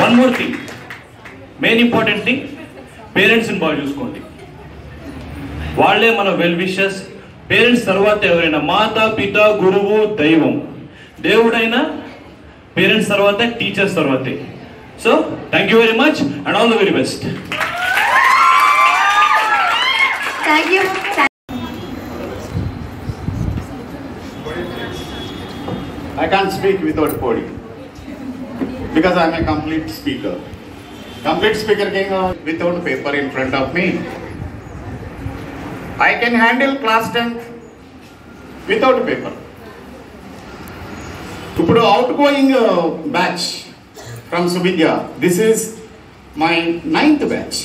One more thing, main important thing, పేరెంట్స్ని బాగా చూసుకోండి. వాళ్ళే మన వెల్ విషర్స్. పేరెంట్స్ తర్వాత ఎవరైనా మాతా పిత గురువు దైవం. దేవుడైనా పేరెంట్స్ తర్వాత టీచర్స్ తర్వాతే. So thank you very much and all the very best. Thank you. I can't speak without podium because I am a complete speaker. Complete speaker came without paper in front of me. I can handle class 10th without paper. ఇప్పుడు outgoing batch from Suvidya. This is my 9th batch.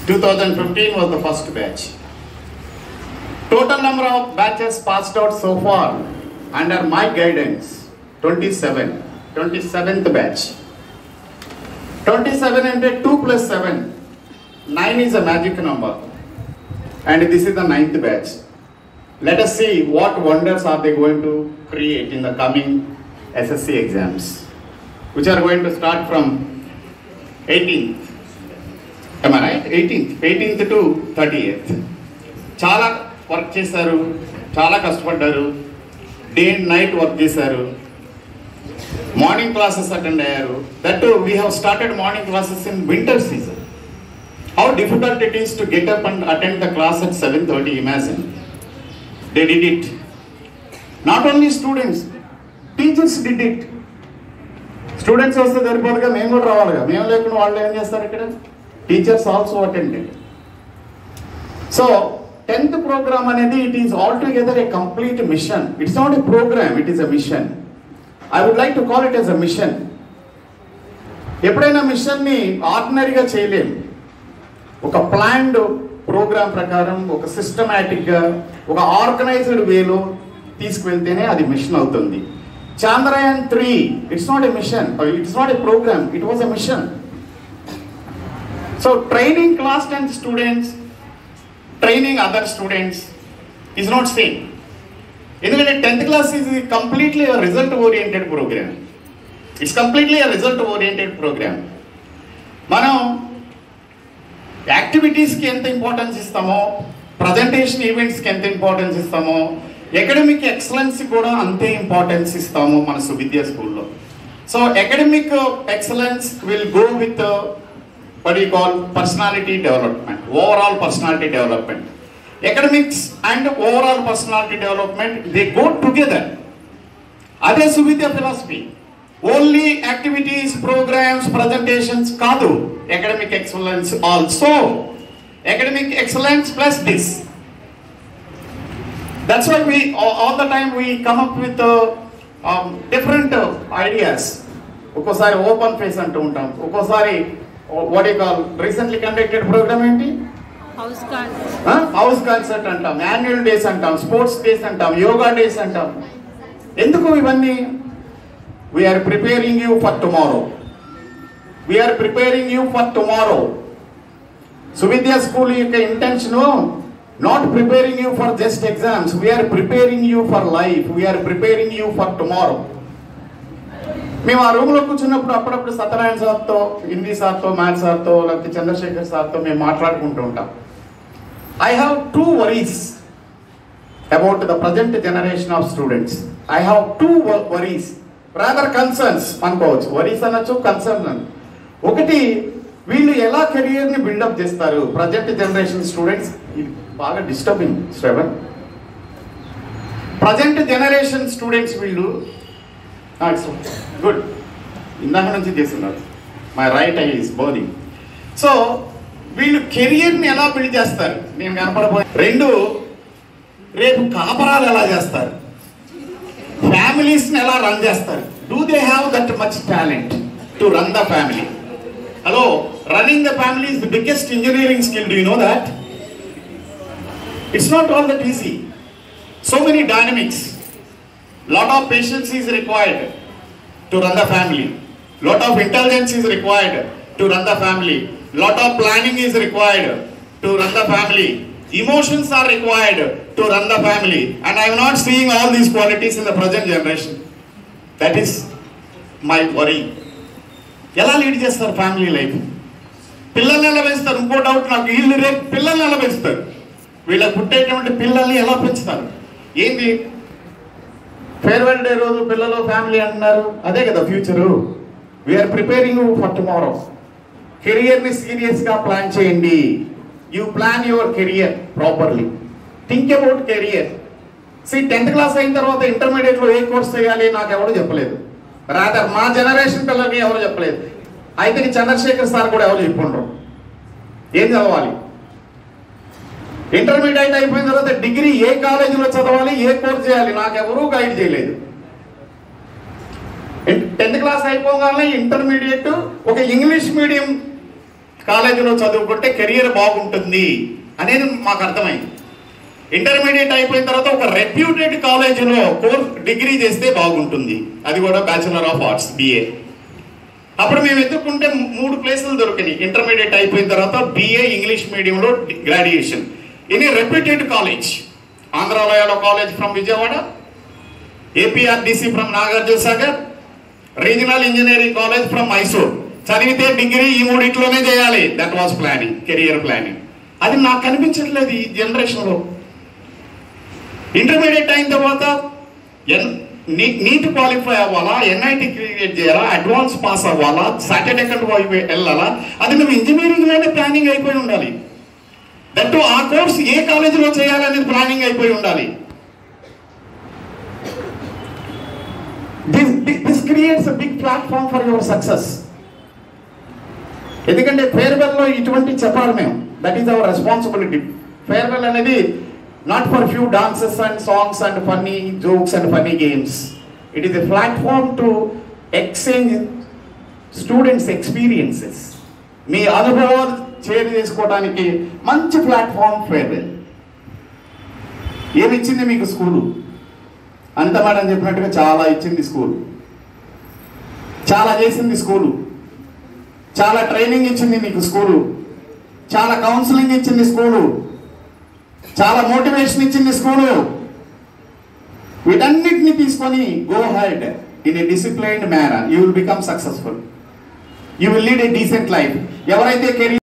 2015 was the first batch. Total number of batches passed out so far under my guidance, 27th batch. 27 and 2 plus 7, 9 is a magic number, and this is the 9th batch. Let us see what wonders are they going to create in the coming SSC exams, which are going to start from 18th. Am I right? 18th to 30th. చాలా work చేశారు, చాలా కష్టపడ్డారు, day and night work చేశారు, morning classes attend అయ్యారు. That we have started morning classes in winter season. How difficult it is to get up and attend the class at 7:30. Imagine, they did it. Not only students, teachers did it. Students వస్తే సరిపోదుగా, మేము కూడా రావాలిగా. మేము లేకుండా వాళ్ళు ఏం చేస్తారు ఇక్కడ? Teachers also attended. So 10th program అనేది it is altogether a complete mission. It's not a program, it is a mission. I would like to call it as a mission. ఎప్పుడైనా మిషన్ని ఆర్డినరీగా చేయలేం. ఒక ప్లాన్డ్ ప్రోగ్రామ్ ప్రకారం, ఒక సిస్టమేటిక్గా, ఒక organised వేలో తీసుకువెళ్తేనే అది మిషన్ అవుతుంది. Chandrayaan 3, it's not a mission, it's not a program, it was a mission. So training class 10 students, training other students is not same. ఎందుకంటే 10th class is completely a result oriented program. It's completely a result oriented program. మనం యాక్టివిటీస్కి ఎంత importance ఇస్తామో, presentation ఈవెంట్స్కి ఎంత importance ఇస్తామో, academic ఎక్సలెన్స్కి కూడా అంతే importance ఇస్తాము మన సువిద్య స్కూల్లో. So academic excellence will go with what we call personality development, overall personality development. Academics and overall personality development, they go together. That is Suvidya philosophy. Only activities, programmes, presentations కాదు. Academic excellence also. Academic excellence plus this. That's why we all the time we come up with different ideas. ఒక్కోసారి open face అంటూ ఉంటాం, ఒక్కోసారి what you call recently conducted program ఏంటి, house concert అంటాం, annual days అంటాం, sports days అంటాం, yoga days అంటాం. ఎందుకు ఇవన్నీ? We are preparing you for tomorrow. We are preparing you for tomorrow. Suvidya school యొక్క intention not preparing you for just exams. We are preparing you for life. We are preparing you for tomorrow. మేము ఆ రూమ్లో కూర్చున్నప్పుడు అప్పుడప్పుడు సత్యనారాయణ సార్తో, హిందీ సార్తో, మ్యాథ్స్ సార్తో, లేకపోతే చంద్రశేఖర్ సార్తో మేము మాట్లాడుకుంటూ ఉంటాం. I have two worries about the present generation of students. I have two worries, rather concerns అనుకోవచ్చు. వరీస్ అనొచ్చు, కన్సర్న్ అని. ఒకటి, వీళ్ళు ఎలా కెరియర్ని బిల్డప్ చేస్తారు ప్రజెంట్ జనరేషన్ స్టూడెంట్స్. ఇది బాగా disturbing Shravan. Present generation students వీళ్ళు గుడ్ ఇందాక నుంచి చేస్తున్నారు. My right I is burning. So వీళ్ళు కెరియర్ని ఎలా బిల్డ్ చేస్తారు నేను కనపడబోయే. రెండు, రేపు కాపరాలు ఎలా చేస్తారు, ఫ్యామిలీస్ని ఎలా రన్ చేస్తారు. Do they have that much talent to run the family? Hello, running the family is the biggest engineering skill. Do you know that? It's not all that easy. So many dynamics. Lot of patience is required to run the family. Lot of intelligence is required to run the family. Lot of planning is required to run the family. Emotions are required to run the family. And I am not seeing all these qualities in the present generation. That is my worry. ఎలా lead చేస్తారు family life? పిల్లల్ని ఎలా పెంచుతారు? ఇంకో doubt నాకు, వీళ్ళు రేపు పిల్లల్ని ఎలా పెంచుతారు? వీళ్ళకి పుట్టేటువంటి పిల్లల్ని ఎలా పెంచుతారు? ఏంటి ఫేర్వెల్ డే రోజు పిల్లలు ఫ్యామిలీ అంటున్నారు, అదే కదా future. We are preparing for tomorrow. కెరియర్ని సీరియస్గా ప్లాన్ చేయండి. You plan your career properly. Think about career. 10th class అయిన తర్వాత ఇంటర్మీడియట్లో ఏ కోర్స్ చేయాలి నాకు ఎవరు చెప్పలేదు. రాదర్ మా జనరేషన్ పిల్లలకి ఎవరు చెప్పలేదు. అయితే చంద్రశేఖర్ సార్ కూడా ఎవరు చెప్పుకుంటారు ఏం చదవాలి. ఇంటర్మీడియట్ అయిపోయిన తర్వాత డిగ్రీ ఏ కాలేజీలో చదవాలి, ఏ కోర్స్ చేయాలి నాకు ఎవరూ గైడ్ చేయలేదు. 10th క్లాస్ అయిపోగానే ఇంటర్మీడియట్ ఒక ఇంగ్లీష్ మీడియం కాలేజీలో చదువుకుంటే కెరియర్ బాగుంటుంది అనేది మాకు అర్థమైంది. ఇంటర్మీడియట్ అయిపోయిన తర్వాత ఒక రెప్యూటెడ్ కాలేజీలో కోర్స్ డిగ్రీ చేస్తే బాగుంటుంది, అది కూడా బ్యాచులర్ ఆఫ్ ఆర్ట్స్ BA. అప్పుడు మేము ఎత్తుకుంటే 3 ప్లేసులు దొరికినాయి. ఇంటర్మీడియట్ అయిపోయిన తర్వాత BA ఇంగ్లీష్ మీడియంలో graduation in a reputed college. ఆంధ్రాలయాలో college from Vijayawada, APRDC from Nagarjuna Sagar, regional engineering college from Mysore. చదివితే డిగ్రీ ఈ 3 చేయాలి. That was planning, career planning. అది నాకు కనిపించట్లేదు ఈ జనరేషన్లో. ఇంటర్మీడియట్ అయిన తర్వాత నీట్ క్వాలిఫై అవ్వాలా, NIT క్రియేట్ చేయాలా, అడ్వాన్స్ పాస్ అవ్వాలా, సాటర్డే కంటే వెళ్ళాలా, అది నువ్వు ఇంజనీరింగ్లోనే ప్లానింగ్ అయిపోయి ఉండాలి. దట్టు ఆ కోర్స్ ఏ కాలేజీలో చేయాలనేది ప్లానింగ్ అయిపోయి ఉండాలి. This creates a big platform for your success. ఎందుకంటే ఫేర్వెల్లో ఇటువంటి చెప్పాలి మేము. That is our responsibility. Farewell అనేది not for few dances and songs and funny jokes and funny games. It is a platform to exchange students' experiences. మీ అనుభవాలు share చేసుకోవడానికి మంచి platform farewell. ఏమి ఇచ్చింది మీకు స్కూలు? అంత మేడం చెప్పినట్టుగా చాలా ఇచ్చింది స్కూలు, చాలా చేసింది స్కూలు, చాలా ట్రైనింగ్ ఇచ్చింది మీకు స్కూలు, చాలా కౌన్సిలింగ్ ఇచ్చింది స్కూలు, చాలా మోటివేషన్ ఇచ్చింది స్కూలు. వీటన్నిటిని తీసుకొని go head in a disciplined manner. You will become successful. You will lead a decent life. ఎవరైతే కెరీర్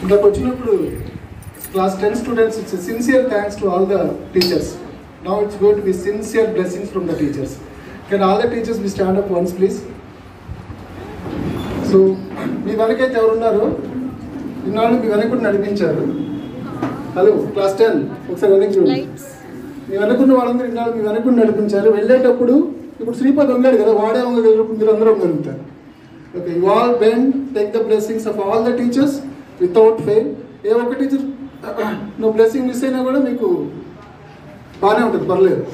ఇక్కడికి వచ్చినప్పుడు class 10 students, it's a sincere thanks to all the teachers. Now it's going to be sincere blessings from the teachers. Can all the teachers be stand up once, please? So, మీ వెనకైతే ఎవరున్నారు? ఇన్నాళ్ళు మీ వెనక కూడా నడిపించారు. Hello class 10 ఒకసారి వెనక్కి చూడండి. మీ వెనకున్న వాళ్ళందరూ ఇన్నాళ్ళు మీ వెనక నడిపించారు. వెళ్ళేటప్పుడు ఇప్పుడు శ్రీపద్ ఉన్నాడు కదా, వాడే వంగగలిగినప్పుడు మీరు అందరూ వంగలుగుతారు. Okay, you all bend, take the blessings of all the teachers without fail. ఏ ఒక్క టీచర్ నువ్వు బ్లెస్సింగ్ మిస్ అయినా కూడా మీకు బాగానే ఉంటుంది, పర్లేదు.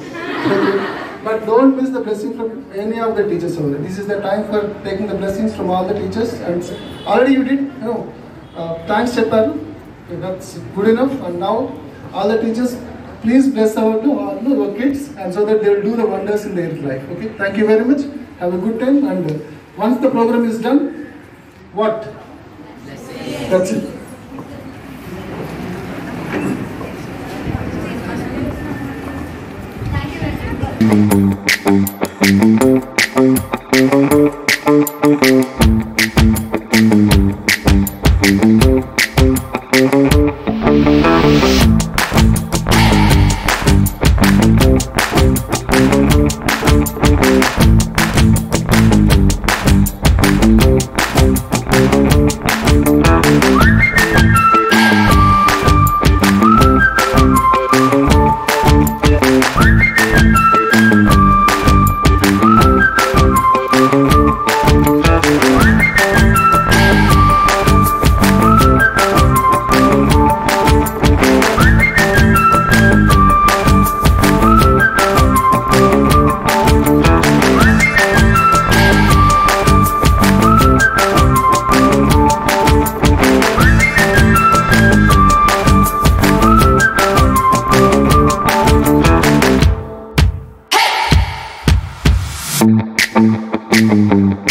But don't miss the blessing from any of the teachers over there. This is the time for taking the blessings from all the teachers. And already you did, thanks Chepparu. That's good enough. And now all the teachers, please bless our kids, and so that they will do the wonders in their life. Okay, thank you very much. Have a good time. And once the program is done, what? That's it. Hey!